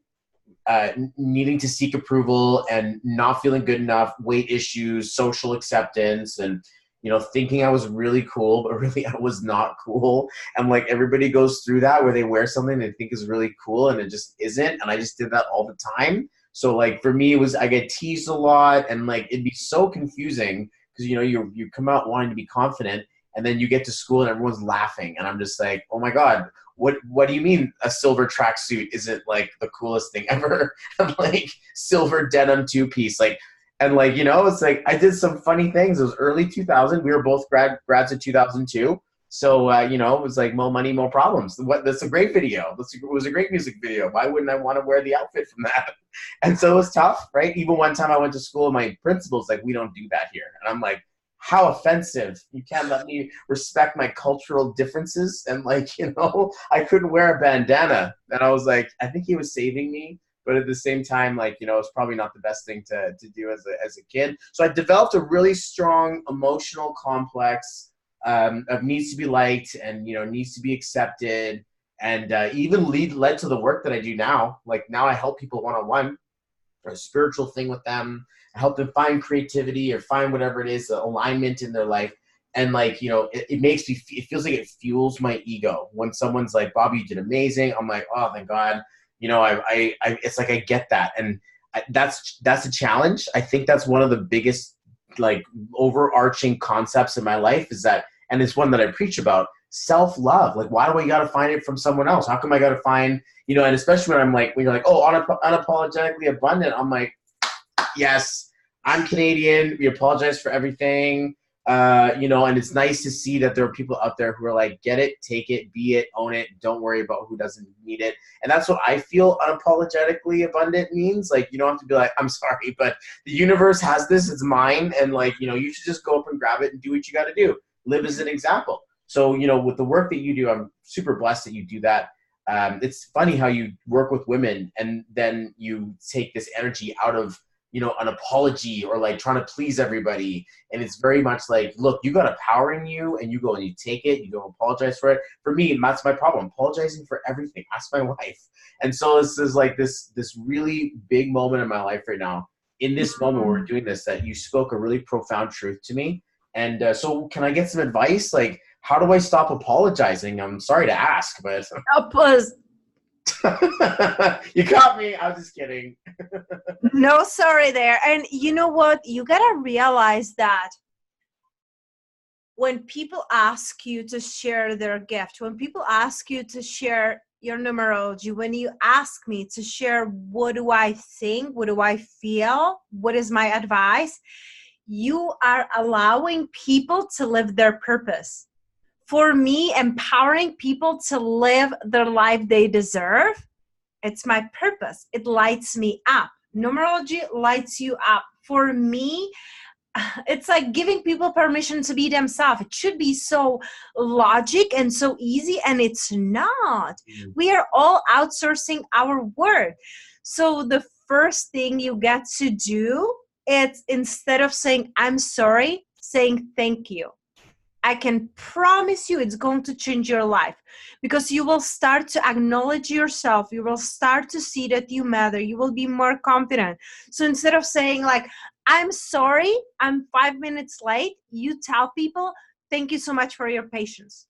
needing to seek approval and not feeling good enough, weight issues, social acceptance, and, you know, thinking I was really cool, but really I was not cool. And like everybody goes through that where they wear something they think is really cool and it just isn't. And I just did that all the time. So like for me, it was, I get teased a lot and like it'd be so confusing because, you know, you come out wanting to be confident and then you get to school and everyone's laughing. And I'm just like, oh my God, what do you mean a silver tracksuit isn't like the coolest thing ever? I'm like silver denim 2-piece, like, and like, you know, it's like I did some funny things. It was early 2000. We were both grads in 2002. So, you know, it was like more money, more problems. That's a great video. It was a great music video. Why wouldn't I want to wear the outfit from that? And so it was tough, right? Even one time I went to school, my principal's like, we don't do that here. And I'm like, how offensive. You can't let me respect my cultural differences. And like, you know, I couldn't wear a bandana. And I was like, I think he was saving me. But at the same time, like, you know, it's probably not the best thing to do as a kid. So I developed a really strong emotional complex of needs to be liked and, you know, needs to be accepted. And even led to the work that I do now. Like now I help people one-on-one, or a spiritual thing with them. I help them find creativity or find whatever it is, the alignment in their life. And like, you know, it makes me, it feels like it fuels my ego when someone's like, Bobby, you did amazing. I'm like, oh, thank God. You know, I it's like, I get that. And that's a challenge. I think that's one of the biggest, like, overarching concepts in my life is that, and it's one that I preach about, self-love. Like, why do I got to find it from someone else? How come I got to find, you know, and especially when I'm like, when you're like, oh, unapologetically abundant. I'm like, yes, I'm Canadian. We apologize for everything. You know, and it's nice to see that there are people out there who are like, get it, take it, be it, own it. Don't worry about who doesn't need it. And that's what I feel unapologetically abundant means. Like, you don't have to be like, I'm sorry, but the universe has this, it's mine. And like, you know, you should just go up and grab it and do what you got to do. Live as an example. So, you know, with the work that you do, I'm super blessed that you do that. It's funny how you work with women and then you take this energy out of, you know, an apology or like trying to please everybody. And it's very much like, look, you got a power in you and you go and you take it, you go apologize for it. For me, that's my problem, apologizing for everything. Ask my wife. And so this is like this really big moment in my life right now. In this moment where we're doing this, that you spoke a really profound truth to me. And so can I get some advice? Like, how do I stop apologizing? I'm sorry to ask, but you caught me. I was just kidding. No, sorry there. And you know what? You got to realize that when people ask you to share their gift, when people ask you to share your numerology, when you ask me to share what do I think, what do I feel, what is my advice, you are allowing people to live their purpose. For me, empowering people to live their life they deserve, it's my purpose. It lights me up. Numerology lights you up. For me, it's like giving people permission to be themselves. It should be so logic and so easy, and it's not. We are all outsourcing our worth. So the first thing you get to do is, instead of saying I'm sorry, saying thank you. I can promise you it's going to change your life, because you will start to acknowledge yourself. You will start to see that you matter. You will be more confident. So instead of saying like, I'm sorry, I'm 5 minutes late, you tell people, thank you so much for your patience.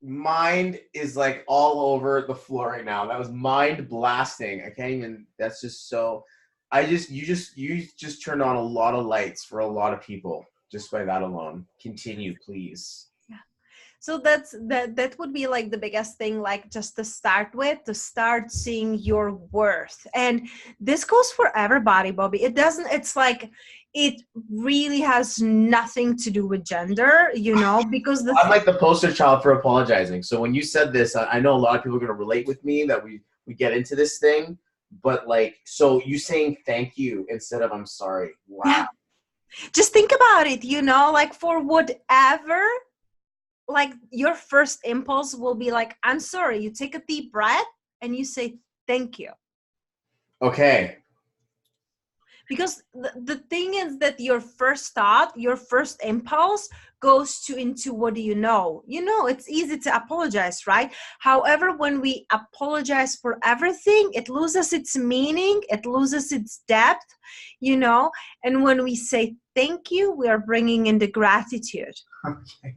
Mind is like all over the floor right now. That was mind blasting. I can't even, that's just so, you just turned on a lot of lights for a lot of people just by that alone. Continue, please. Yeah. So that would be like the biggest thing, like just to start seeing your worth. And this goes for everybody, Bobby. It's like, it really has nothing to do with gender, because I'm like the poster child for apologizing. So when you said this, I know a lot of people are going to relate with me that we get into this thing, but like, so you saying thank you instead of I'm sorry. Wow. Yeah. Just think about it, like for whatever, like your first impulse will be like, I'm sorry. You take a deep breath and you say, thank you. Okay. Because the thing is that your first thought, your first impulse goes into what do you know? It's easy to apologize, right? However, when we apologize for everything, it loses its meaning, it loses its depth, and when we say thank you, we are bringing in the gratitude. Okay.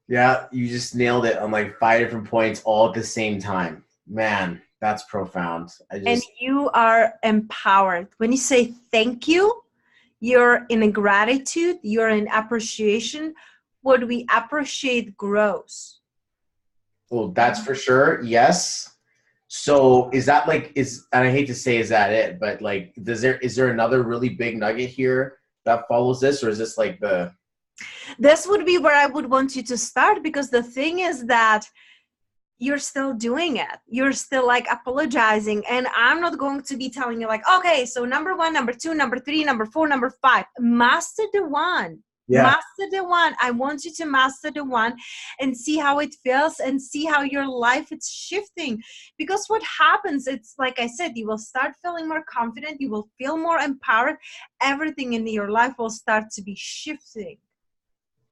Yeah, you just nailed it on like 5 different points all at the same time. Man, that's profound. And you are empowered. When you say thank you, you're in gratitude, you're in appreciation. What we appreciate grows. Well, that's for sure. Yes. So is that like, and I hate to say, is that it? But like, is there another really big nugget here that follows this? Or is this like this would be where I would want you to start, because the thing is that you're still doing it. You're still like apologizing. And I'm not going to be telling you like, okay, so number 1, number 2, number 3, number 4, number 5, master the one. Yeah. Master the one. I want you to master the one and see how it feels and see how your life is shifting. Because what happens, it's like I said, you will start feeling more confident. You will feel more empowered. Everything in your life will start to be shifting.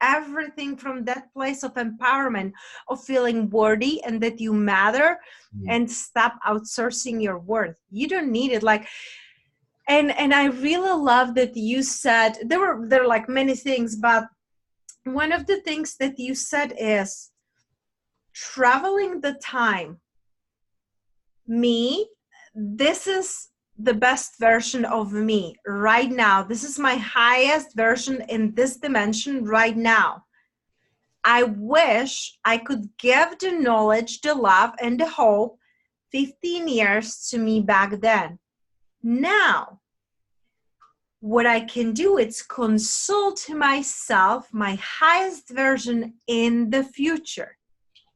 Everything from that place of empowerment, of feeling worthy and that you matter, and stop outsourcing your worth. You don't need it. Like, and I really love that you said, there are like many things, but one of the things that you said is traveling the time. This is the best version of me right now. This is my highest version in this dimension right now. I wish I could give the knowledge, the love, and the hope 15 years to me back then. Now, what I can do is consult myself, my highest version in the future.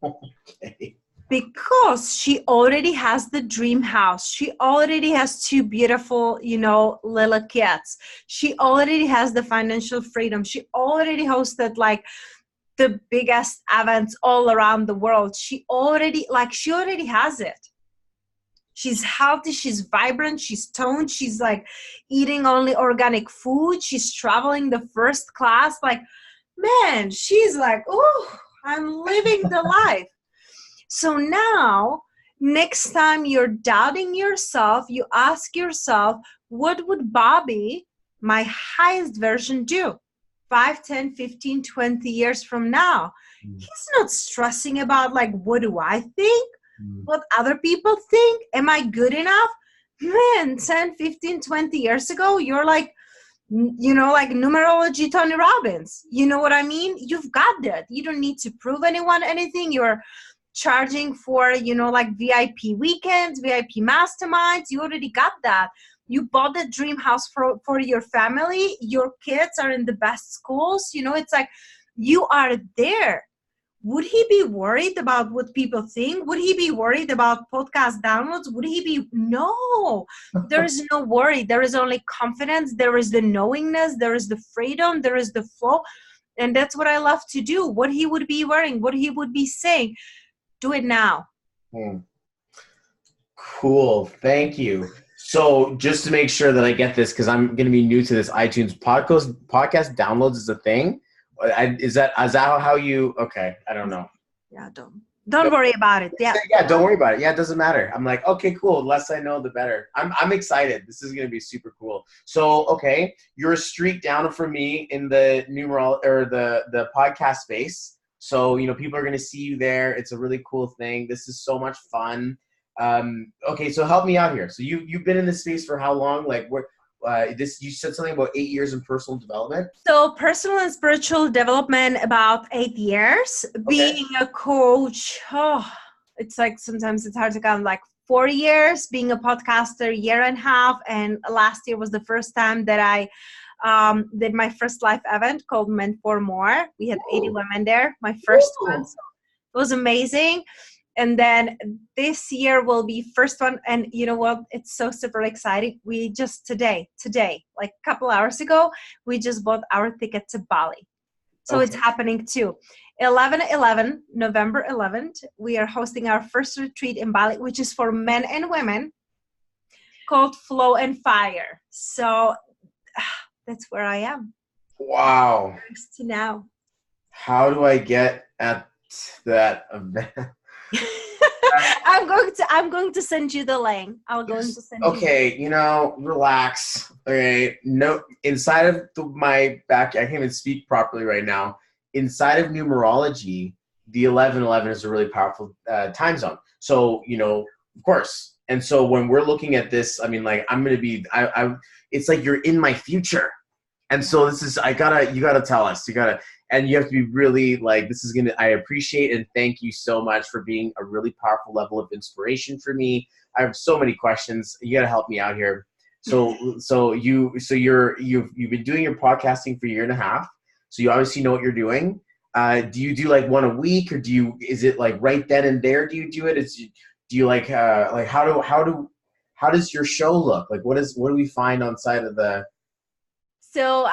Okay. Because she already has the dream house. She already has 2 beautiful, little kids. She already has the financial freedom. She already hosted like the biggest events all around the world. She already has it. She's healthy. She's vibrant. She's toned. She's like eating only organic food. She's traveling the first class. Like, man, she's like, oh, I'm living the life. So now, next time you're doubting yourself, you ask yourself, what would Bobby, my highest version, do 5, 10, 15, 20 years from now? He's not stressing about like, what do I think? What other people think? Am I good enough? Man, 10, 15, 20 years ago, you're like, like numerology Tony Robbins. You know what I mean? You've got that. You don't need to prove anyone anything. You're charging for, like VIP weekends, VIP masterminds. You already got that. You bought the dream house for your family. Your kids are in the best schools. It's like you are there. Would he be worried about what people think? Would he be worried about podcast downloads? No, there is no worry. There is only confidence. There is the knowingness. There is the freedom. There is the flow. And that's what I love to do. What he would be wearing, what he would be saying, do it now. Cool. Thank you. So just to make sure that I get this, because I'm going to be new to this iTunes podcast downloads is a thing. Is that how you, okay. I don't know. Yeah. Don't worry about it. Yeah. Yeah. Don't worry about it. Yeah. It doesn't matter. I'm like, okay, cool. The less I know, the better. I'm excited. This is going to be super cool. So, okay. You're a street down from me in the the podcast space. So, people are going to see you there. It's a really cool thing. This is so much fun. Okay. So help me out here. So you've been in this space for how long? Like you said something about 8 years in personal development. So personal and spiritual development, about 8 years. Okay. Being a coach, it's like sometimes it's hard to count, like 4 years. Being a podcaster, 1.5 years. And last year was the first time that I did my first live event called Men for More. We had 80 women there, my first one. So it was amazing. And then this year will be first one. And you know what? It's so super exciting. We just today, like a couple hours ago, we just bought our ticket to Bali. So It's happening too. November 11th, we are hosting our first retreat in Bali, which is for men and women, called Flow and Fire. So that's where I am. Wow. To now. How do I get at that event? I'm going to send you the link. Okay, relax. Okay, no, inside of my back, I can't even speak properly right now. Inside of numerology, the 11:11 is a really powerful time zone. So, of course. And so when we're looking at this, I mean, like, I'm going to be, it's like you're in my future. And so this is, you gotta tell us, and you have to be really like, I appreciate and thank you so much for being a really powerful level of inspiration for me. I have so many questions. You gotta help me out here. So you've been doing your podcasting for 1.5 years. So you obviously know what you're doing. Do you do like one a week, or is it like right then and there? Do you do it? Do you like how does your show look? Like what do we find on side of the? So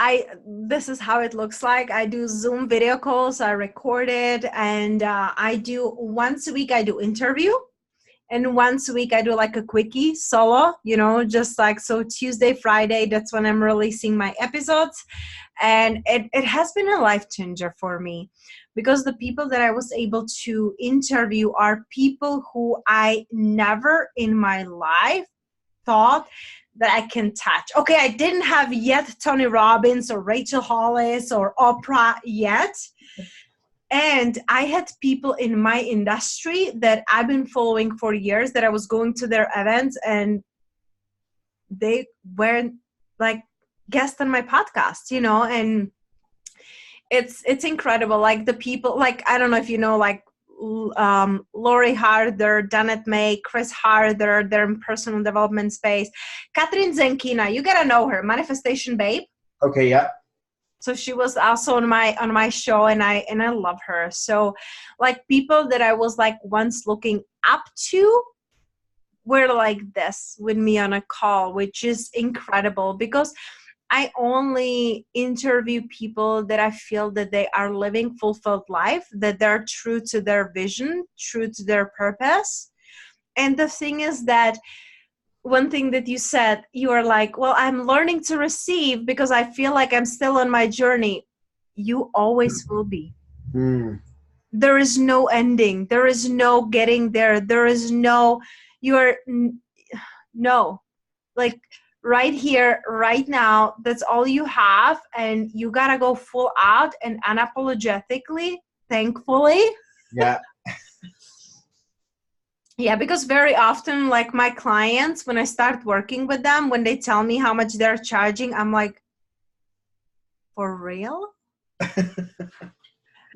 this is how it looks like. I do Zoom video calls, I record it, and I do once a week, I do interview. And once a week, I do like a quickie solo, just like, so Tuesday, Friday, that's when I'm releasing my episodes. And it has been a life changer for me, because the people that I was able to interview are people who I never in my life thought that I can touch. Okay, I didn't have yet Tony Robbins or Rachel Hollis or Oprah yet. And I had people in my industry that I've been following for years, that I was going to their events, and they weren't like guests on my podcast, and it's incredible. Like the people, like, I don't know if you know, like Lori Harder, Danet May, Chris Harder, they're in personal development space. Katrin Zenkina, you gotta know her, Manifestation Babe. Okay, yeah. So she was also on my show, and I love her. So like people that I was like once looking up to were like this with me on a call, which is incredible, because I only interview people that I feel that they are living fulfilled life, that they're true to their vision, true to their purpose. And the thing is that one thing that you said, you are like, well, I'm learning to receive because I feel like I'm still on my journey. You always will be. There is no ending. There is no getting there. There is no, like right here, right now, that's all you have. And you got to go full out and unapologetically, thankfully. Yeah. Yeah, because very often, like my clients, when I start working with them, when they tell me how much they're charging, I'm like, for real?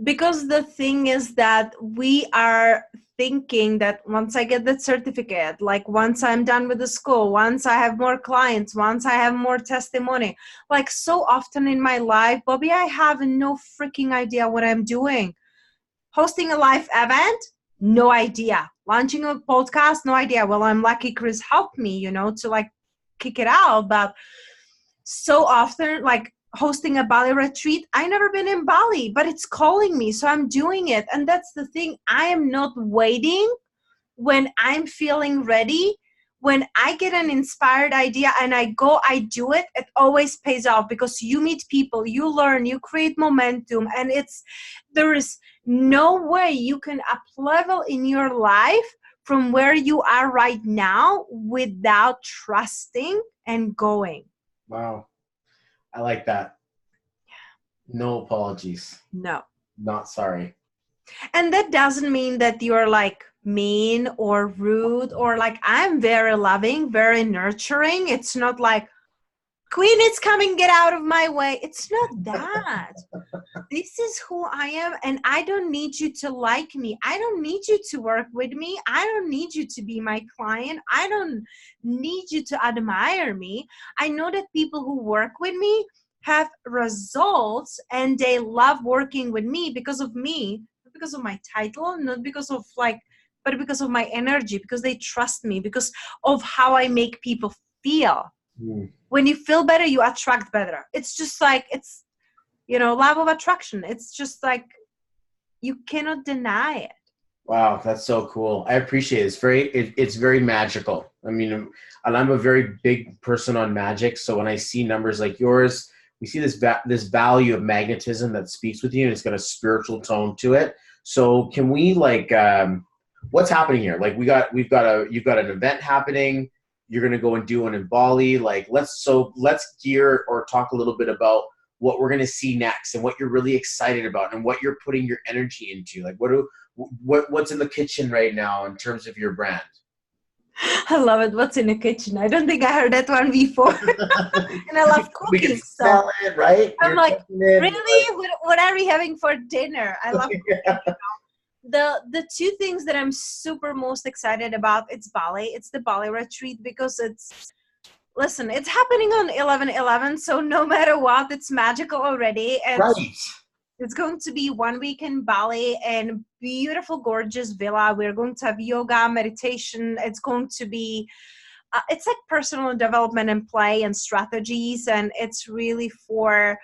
Because the thing is that we are thinking that once I get that certificate, like once I'm done with the school, once I have more clients, once I have more testimony, like so often in my life, Bobby, I have no freaking idea what I'm doing. Hosting a live event, no idea. Launching a podcast, no idea. Well, I'm lucky Chris helped me, to like kick it out. But so often, like hosting a Bali retreat, I never been in Bali, but it's calling me, so I'm doing it. And that's the thing. I am not waiting when I'm feeling ready. When I get an inspired idea and I go, I do it, it always pays off because you meet people, you learn, you create momentum, and there is no way you can up level in your life from where you are right now without trusting and going. Wow. I like that. No apologies. No. Not sorry. And that doesn't mean that you're like mean or rude or like, I'm very loving, very nurturing. It's not like, Queen is coming, get out of my way. It's not that. This is who I am, and I don't need you to like me. I don't need you to work with me. I don't need you to be my client. I don't need you to admire me. I know that people who work with me have results and they love working with me because of me, not because of my title, not because of like, but because of my energy, because they trust me, because of how I make people feel. When you feel better, you attract better. It's just like, it's, love of attraction. It's just like, you cannot deny it. Wow, that's so cool. I appreciate it. It's very magical. I mean, and I'm a very big person on magic. So when I see numbers like yours, we see this value of magnetism that speaks with you, and it's got a spiritual tone to it. So can we what's happening here? Like you've got an event happening. You're going to go and do one in Bali. Like, let's gear or talk a little bit about what we're going to see next and what you're really excited about and what you're putting your energy into. Like, what's in the kitchen right now in terms of your brand? I love it. What's in the kitchen? I don't think I heard that one before. And I love cooking. We can smell it, right? I'm like, really? What are we having for dinner? I love cooking. The two things that I'm super most excited about, it's Bali. It's the Bali retreat because it's happening on 11/11. So no matter what, it's magical already. And right. It's going to be 1 week in Bali and beautiful, gorgeous villa. We're going to have yoga, meditation. It's going to be, it's like personal development and play and strategies. And it's really for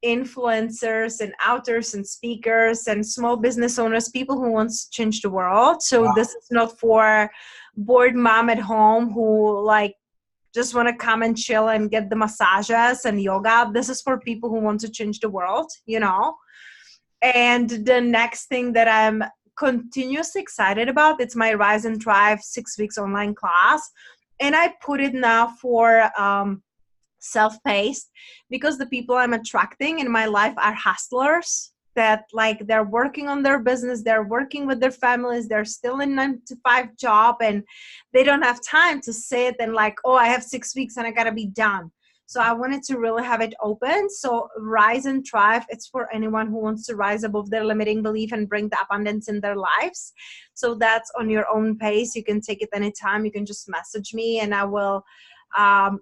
influencers and authors and speakers and small business owners, people who want to change the world. So wow. This is not for bored mom at home who like just want to come and chill and get the massages and yoga. This is for people who want to change the world, And the next thing that I'm continuously excited about, it's my Rise and Thrive 6 weeks online class. And I put it now for self-paced because the people I'm attracting in my life are hustlers that like they're working on their business, they're working with their families, they're still in 9-to-5 job, and they don't have time to sit and like, oh, I have 6 weeks and I gotta be done. So I wanted to really have it open. So Rise and Thrive, it's for anyone who wants to rise above their limiting belief and bring the abundance in their lives. So that's on your own pace. You can take it anytime. You can just message me and I will.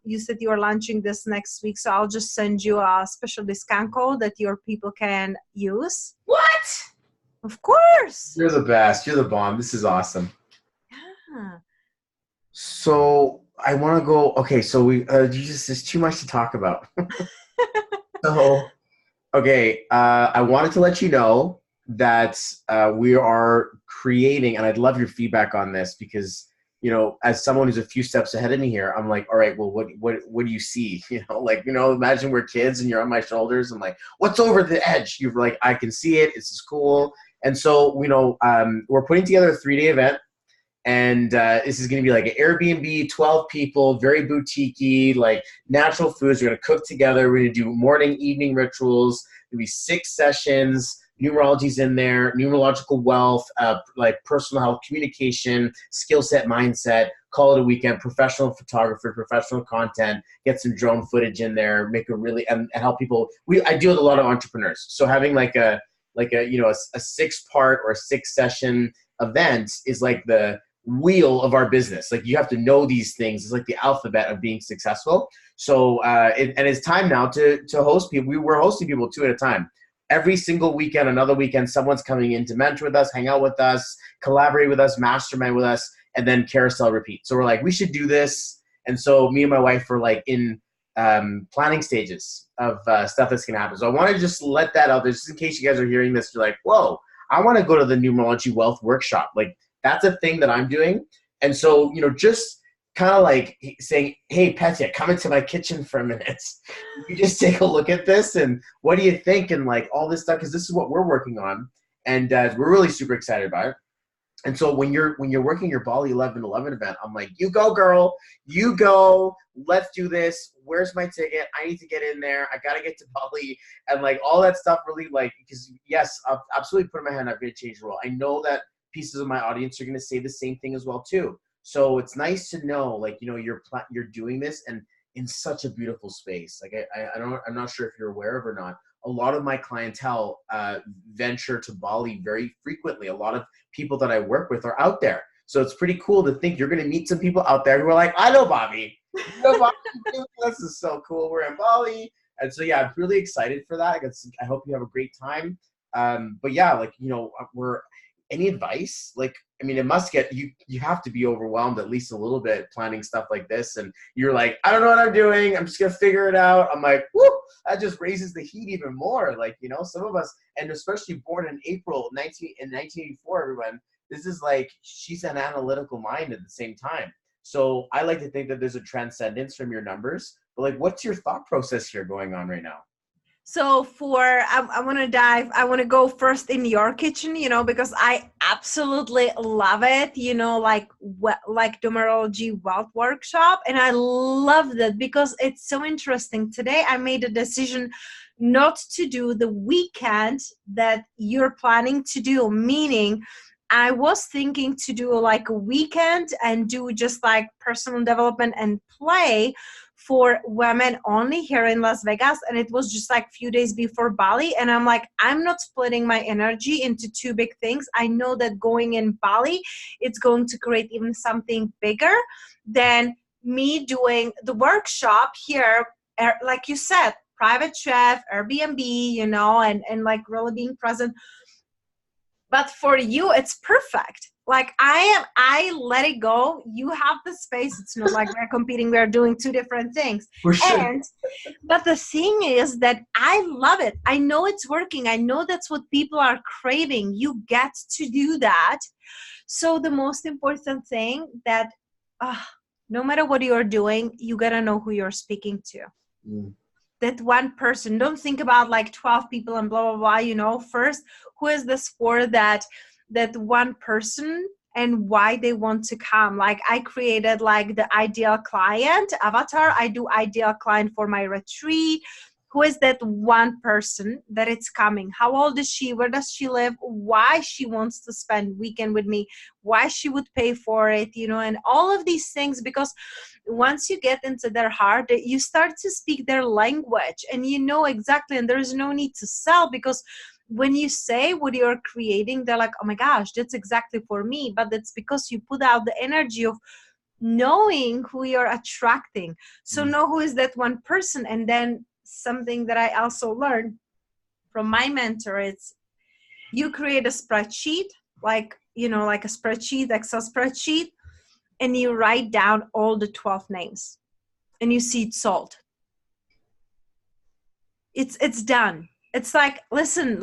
You said you are launching this next week, so I'll just send you a special discount code that your people can use. What? Of course. You're the best. You're the bomb. This is awesome. Yeah. So I want to go. Okay, so there's too much to talk about. So, okay, I wanted to let you know that we are creating, and I'd love your feedback on this because. As someone who's a few steps ahead of me here, I'm like, all right, well, what do you see? Imagine we're kids and you're on my shoulders. I'm like, what's over the edge? You're like, I can see it. This is cool. And so, we're putting together a 3-day event, and this is going to be like an Airbnb, 12 people, very boutique-y, like natural foods. We're going to cook together. We're going to do morning, evening rituals. There'll be 6 sessions. Numerology's in there, numerological wealth, like personal health, communication, skill set, mindset, call it a weekend, professional photographer, professional content, get some drone footage in there, make a really, and help people. I deal with a lot of entrepreneurs. So having like a like a 6-part or a 6-session event is like the wheel of our business. Like you have to know these things. It's like the alphabet of being successful. So and it's time now to host people. We're hosting people 2 at a time. Every single weekend, another weekend, someone's coming in to mentor with us, hang out with us, collaborate with us, mastermind with us, and then carousel repeat. So we're like, we should do this. And so me and my wife are like in planning stages of stuff that's going to happen. So I want to just let that out there, just in case you guys are hearing this. You're like, whoa, I want to go to the numerology wealth workshop. Like that's a thing that I'm doing. And so, just kind of like saying, hey, Petia, come into my kitchen for a minute. You just take a look at this and what do you think? And like all this stuff, because this is what we're working on. And we're really super excited about it. And so when you're working your Bali 11/11 event, I'm like, you go, girl, you go. Let's do this. Where's my ticket? I need to get in there. I got to get to Bali. And like all that stuff really like, because yes, I'll absolutely put in my hand, I'm going to change the world. I know that pieces of my audience are going to say the same thing as well too. So it's nice to know, like, you're doing this and in such a beautiful space. Like I'm not sure if you're aware of or not. A lot of my clientele venture to Bali very frequently. A lot of people that I work with are out there. So it's pretty cool to think you're going to meet some people out there who are like, I know Bobby. You know Bobby. This is so cool. We're in Bali. And so, yeah, I'm really excited for that. I hope you have a great time. But yeah, like, any advice? Like, I mean, it must get, you have to be overwhelmed at least a little bit planning stuff like this. And you're like, I don't know what I'm doing. I'm just going to figure it out. I'm like, whoo, that just raises the heat even more. Like, some of us, and especially born in April 1984, everyone, this is like, she's an analytical mind at the same time. So I like to think that there's a transcendence from your numbers, but like, what's your thought process here going on right now? So I want to go first in your kitchen, because I absolutely love it, like numerology wealth workshop. And I love that because it's so interesting. Today, I made a decision not to do the weekend that you're planning to do, meaning I was thinking to do like a weekend and do just like personal development and play for women only here in Las Vegas. And it was just like a few days before Bali. And I'm like, I'm not splitting my energy into 2 big things. I know that going in Bali, it's going to create even something bigger than me doing the workshop here. Like you said, private chef, Airbnb, and like really being present. But for you, it's perfect. Like I let it go. You have the space. It's not like we're competing. We're doing 2 different things. For sure. But the thing is that I love it. I know it's working. I know that's what people are craving. You get to do that. So the most important thing that no matter what you're doing, you got to know who you're speaking to. Mm. That one person, don't think about like 12 people and blah, blah, blah, first, who is this for, that one person and why they want to come. Like I created like the ideal client avatar. I do ideal client for my retreat. Who is that one person that it's coming? How old is she? Where does she live? Why she wants to spend weekend with me? Why she would pay for it, and all of these things, because once you get into their heart, you start to speak their language and exactly, and there's no need to sell, because when you say what you're creating, they're like, oh my gosh, that's exactly for me. But that's because you put out the energy of knowing who you're attracting. So know who is that one person. And then something that I also learned from my mentor, it's you create a spreadsheet, like a spreadsheet, Excel spreadsheet, and you write down all the 12 names and you see it sold. It's done. It's like, listen,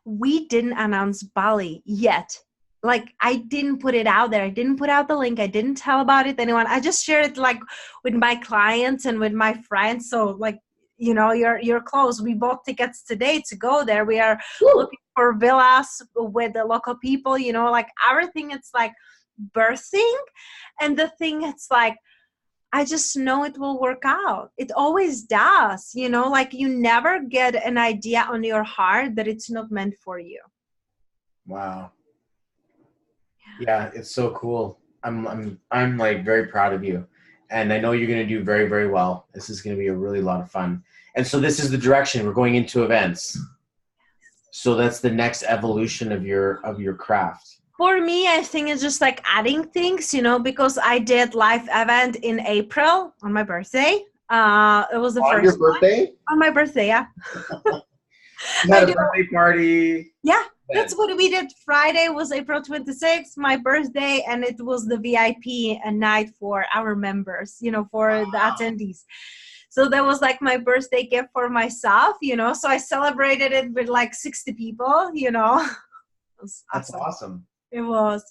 we didn't announce Bali yet. Like I didn't put it out there. I didn't put out the link. I didn't tell about it to anyone. I just shared it like with my clients and with my friends. So like, you're close. We bought tickets today to go there. We are looking for villas with the local people, like everything. It's like birthing. And the thing, it's like, I just know it will work out. It always does, like you never get an idea on your heart that it's not meant for you. Wow. Yeah, it's so cool. I'm like very proud of you. And I know you're going to do very, very well. This is going to be a really lot of fun. And so this is the direction we're going into events. So that's the next evolution of your craft. For me, I think it's just like adding things, because I did live event in April on my birthday. It was the On first your time birthday? on my birthday. Yeah, You I had a do. birthday party. Yeah, Then. that's what we did. Friday was April 26th, my birthday, and it was the VIP a night for our members, for the attendees. So that was like my birthday gift for myself, So I celebrated it with like 60 people, It was That's awesome. awesome. It was.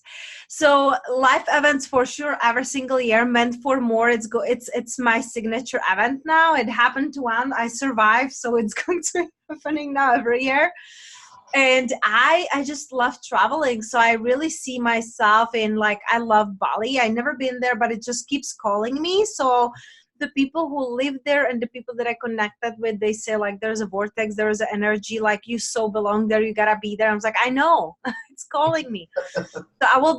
So live events for sure every single year, meant for more. It's my signature event now. It happened to one. I survived, so it's going to be happening now every year. And I just love traveling. So I really see myself in, like, I love Bali. I never been there, but it just keeps calling me. So the people who live there and the people that I connected with, they say like, there's a vortex, there's an energy, like you so belong there, you gotta be there. I was like, I know, it's calling me. So I want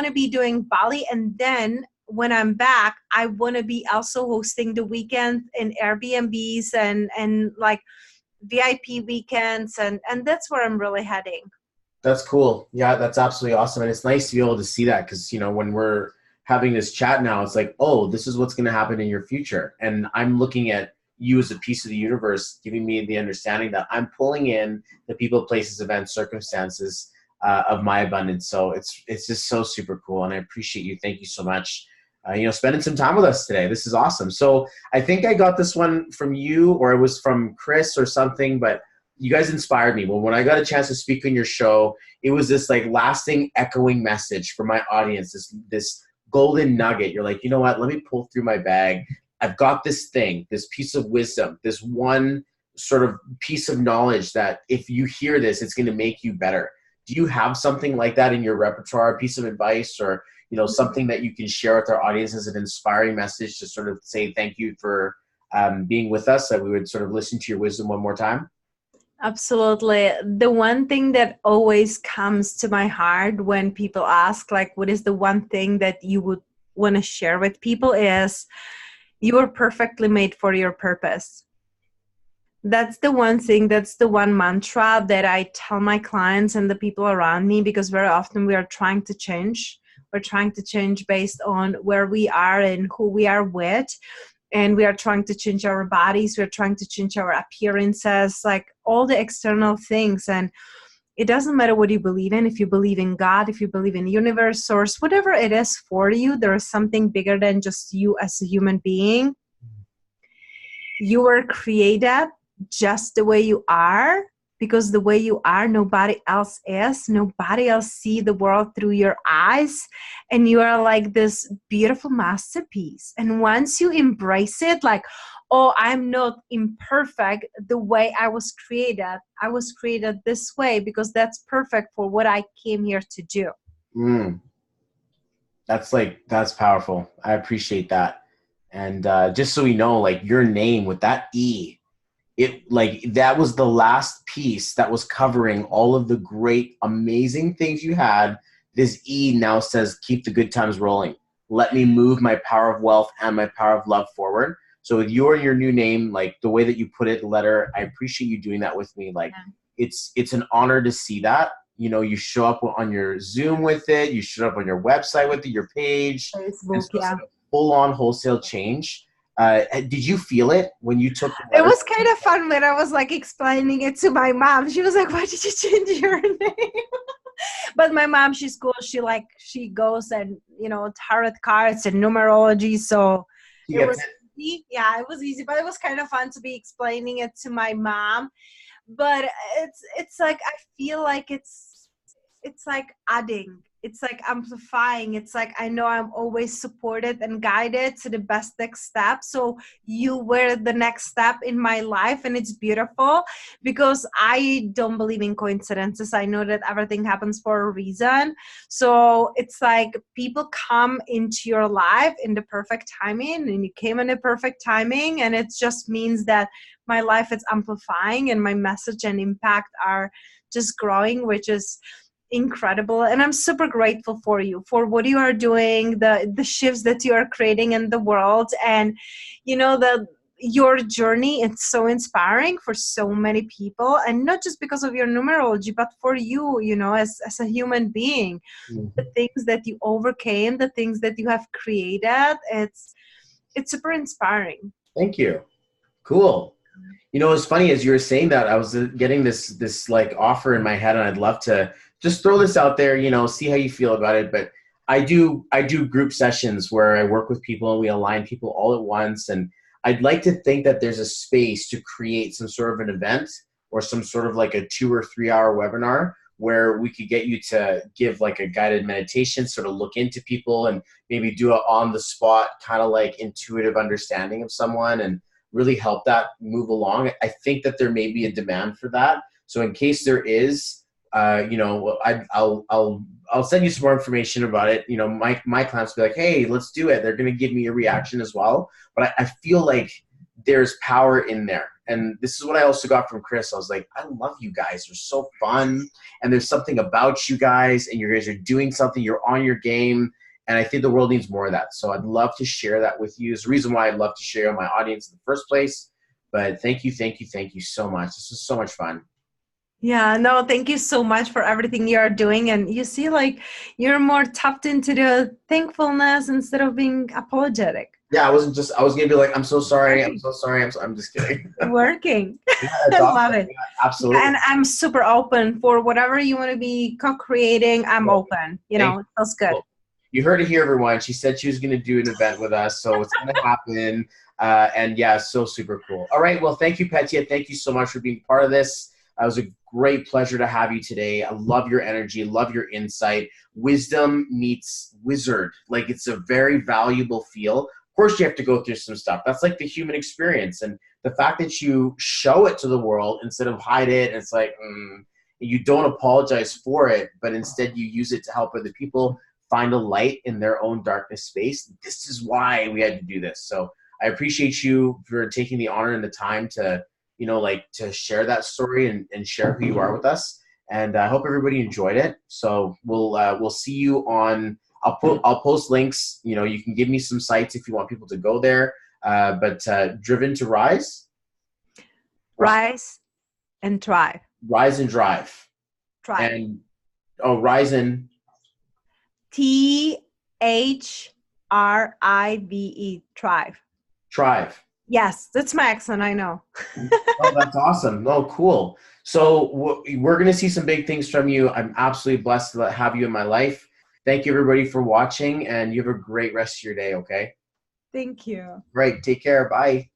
to be doing Bali. And then when I'm back, I want to be also hosting the weekend in Airbnbs and like VIP weekends, and that's where I'm really heading. That's cool. Yeah, that's absolutely awesome. And it's nice to be able to see that because, when we're having this chat now, it's like, oh, this is what's going to happen in your future. And I'm looking at you as a piece of the universe, giving me the understanding that I'm pulling in the people, places, events, circumstances of my abundance. So it's just so super cool. And I appreciate you. Thank you so much. Spending some time with us today. This is awesome. So I think I got this one from you, or it was from Chris or something, but you guys inspired me. Well, when I got a chance to speak on your show, it was this like lasting echoing message for my audience, this golden nugget. You're like, you know what? Let me pull through my bag. I've got this thing, this piece of wisdom, this one sort of piece of knowledge that if you hear this, it's going to make you better. Do you have something like that in your repertoire, a piece of advice or, something that you can share with our audience as an inspiring message to sort of say thank you for being with us, that we would sort of listen to your wisdom one more time? Absolutely. The one thing that always comes to my heart when people ask, like, what is the one thing that you would want to share with people is you are perfectly made for your purpose. That's the one thing, that's the one mantra that I tell my clients and the people around me, because very often we are trying to change. We're trying to change based on where we are and who we are with. And we are trying to change our bodies. We're trying to change our appearances, like all the external things. And it doesn't matter what you believe in. If you believe in God, if you believe in universe, source, whatever it is for you, there is something bigger than just you as a human being. You were created just the way you are, because the way you are, nobody else is. Nobody else see the world through your eyes. And you are like this beautiful masterpiece. And once you embrace it, like, oh, I'm not imperfect the way I was created. I was created this way because that's perfect for what I came here to do. That's powerful. I appreciate that. And just so we know, like your name with that E, it like that was the last piece that was covering all of the great, amazing things you had. This E now says, keep the good times rolling. Let me move my power of wealth and my power of love forward. So with your new name, like the way that you put it, the letter, I appreciate you doing that with me. Like it's an honor to see that. You show up on your Zoom with it, you show up on your website with it, your page. Facebook, So it's like a full-on wholesale change. Did you feel it when you took the It was kind of fun when I was like explaining it to my mom. She was like, why did you change your name? But my mom, she's cool. She goes and, tarot cards and numerology. So it was easy. Yeah, it was easy, but it was kind of fun to be explaining it to my mom. But it's like, I feel like it's like adding, it's like amplifying. It's like, I know I'm always supported and guided to the best next step. So you were the next step in my life, and it's beautiful because I don't believe in coincidences. I know that everything happens for a reason. So it's like people come into your life in the perfect timing, and you came in the perfect timing, and it just means that my life is amplifying and my message and impact are just growing, which is incredible. And I'm super grateful for you, for what you are doing, the shifts that you are creating in the world. And your journey is so inspiring for so many people, and not just because of your numerology, but for you, as a human being. The things that you overcame, the things that you have created, it's super inspiring. Thank you. Cool. It's funny, as you were saying that, I was getting this like offer in my head, and I'd love to just throw this out there, see how you feel about it. But I do group sessions where I work with people and we align people all at once. And I'd like to think that there's a space to create some sort of an event or some sort of like a 2 or 3 hour webinar where we could get you to give like a guided meditation, sort of look into people and maybe do a on the spot kind of like intuitive understanding of someone and really help that move along. I think that there may be a demand for that. So in case there is, I'll send you some more information about it. My clients will be like, hey, let's do it. They're going to give me a reaction as well. But I feel like there's power in there. And this is what I also got from Chris. I was like, I love you guys. You're so fun. And there's something about you guys, and you guys are doing something. You're on your game. And I think the world needs more of that. So I'd love to share that with you. It's the reason why I'd love to share with my audience in the first place. But thank you so much. This was so much fun. Yeah, no, thank you so much for everything you are doing. And you see, like, you're more tapped into the thankfulness instead of being apologetic. Yeah, I was going to be like, I'm so sorry. I'm so sorry. I'm just kidding. Working. Yeah, I awesome. love it. Yeah, absolutely. Yeah, and I'm super open for whatever you want to be co-creating. I'm open. It feels good. Cool. You heard it here, everyone. She said she was going to do an event with us, so it's going to happen. And yeah, so super cool. All right. Well, thank you, Petia. Thank you so much for being part of this. It was a great pleasure to have you today. I love your energy, love your insight. Wisdom meets wizard. Like, it's a very valuable feel. Of course, you have to go through some stuff. That's like the human experience. And the fact that you show it to the world instead of hide it, it's like, you don't apologize for it, but instead you use it to help other people find a light in their own darkness space. This is why we had to do this. So I appreciate you for taking the honor and the time to, to share that story and share who you are with us. And I hope everybody enjoyed it. So we'll see you on, I'll post links. You can give me some sites if you want people to go there. But Driven to Rise? Rise and Drive. Rise and Drive. Drive. And, Rise and... THRIVE. Thrive. Yes, that's my accent, I know. Oh, that's awesome. Oh, cool. So we're going to see some big things from you. I'm absolutely blessed to have you in my life. Thank you, everybody, for watching, and you have a great rest of your day, okay? Thank you. Great. Take care. Bye.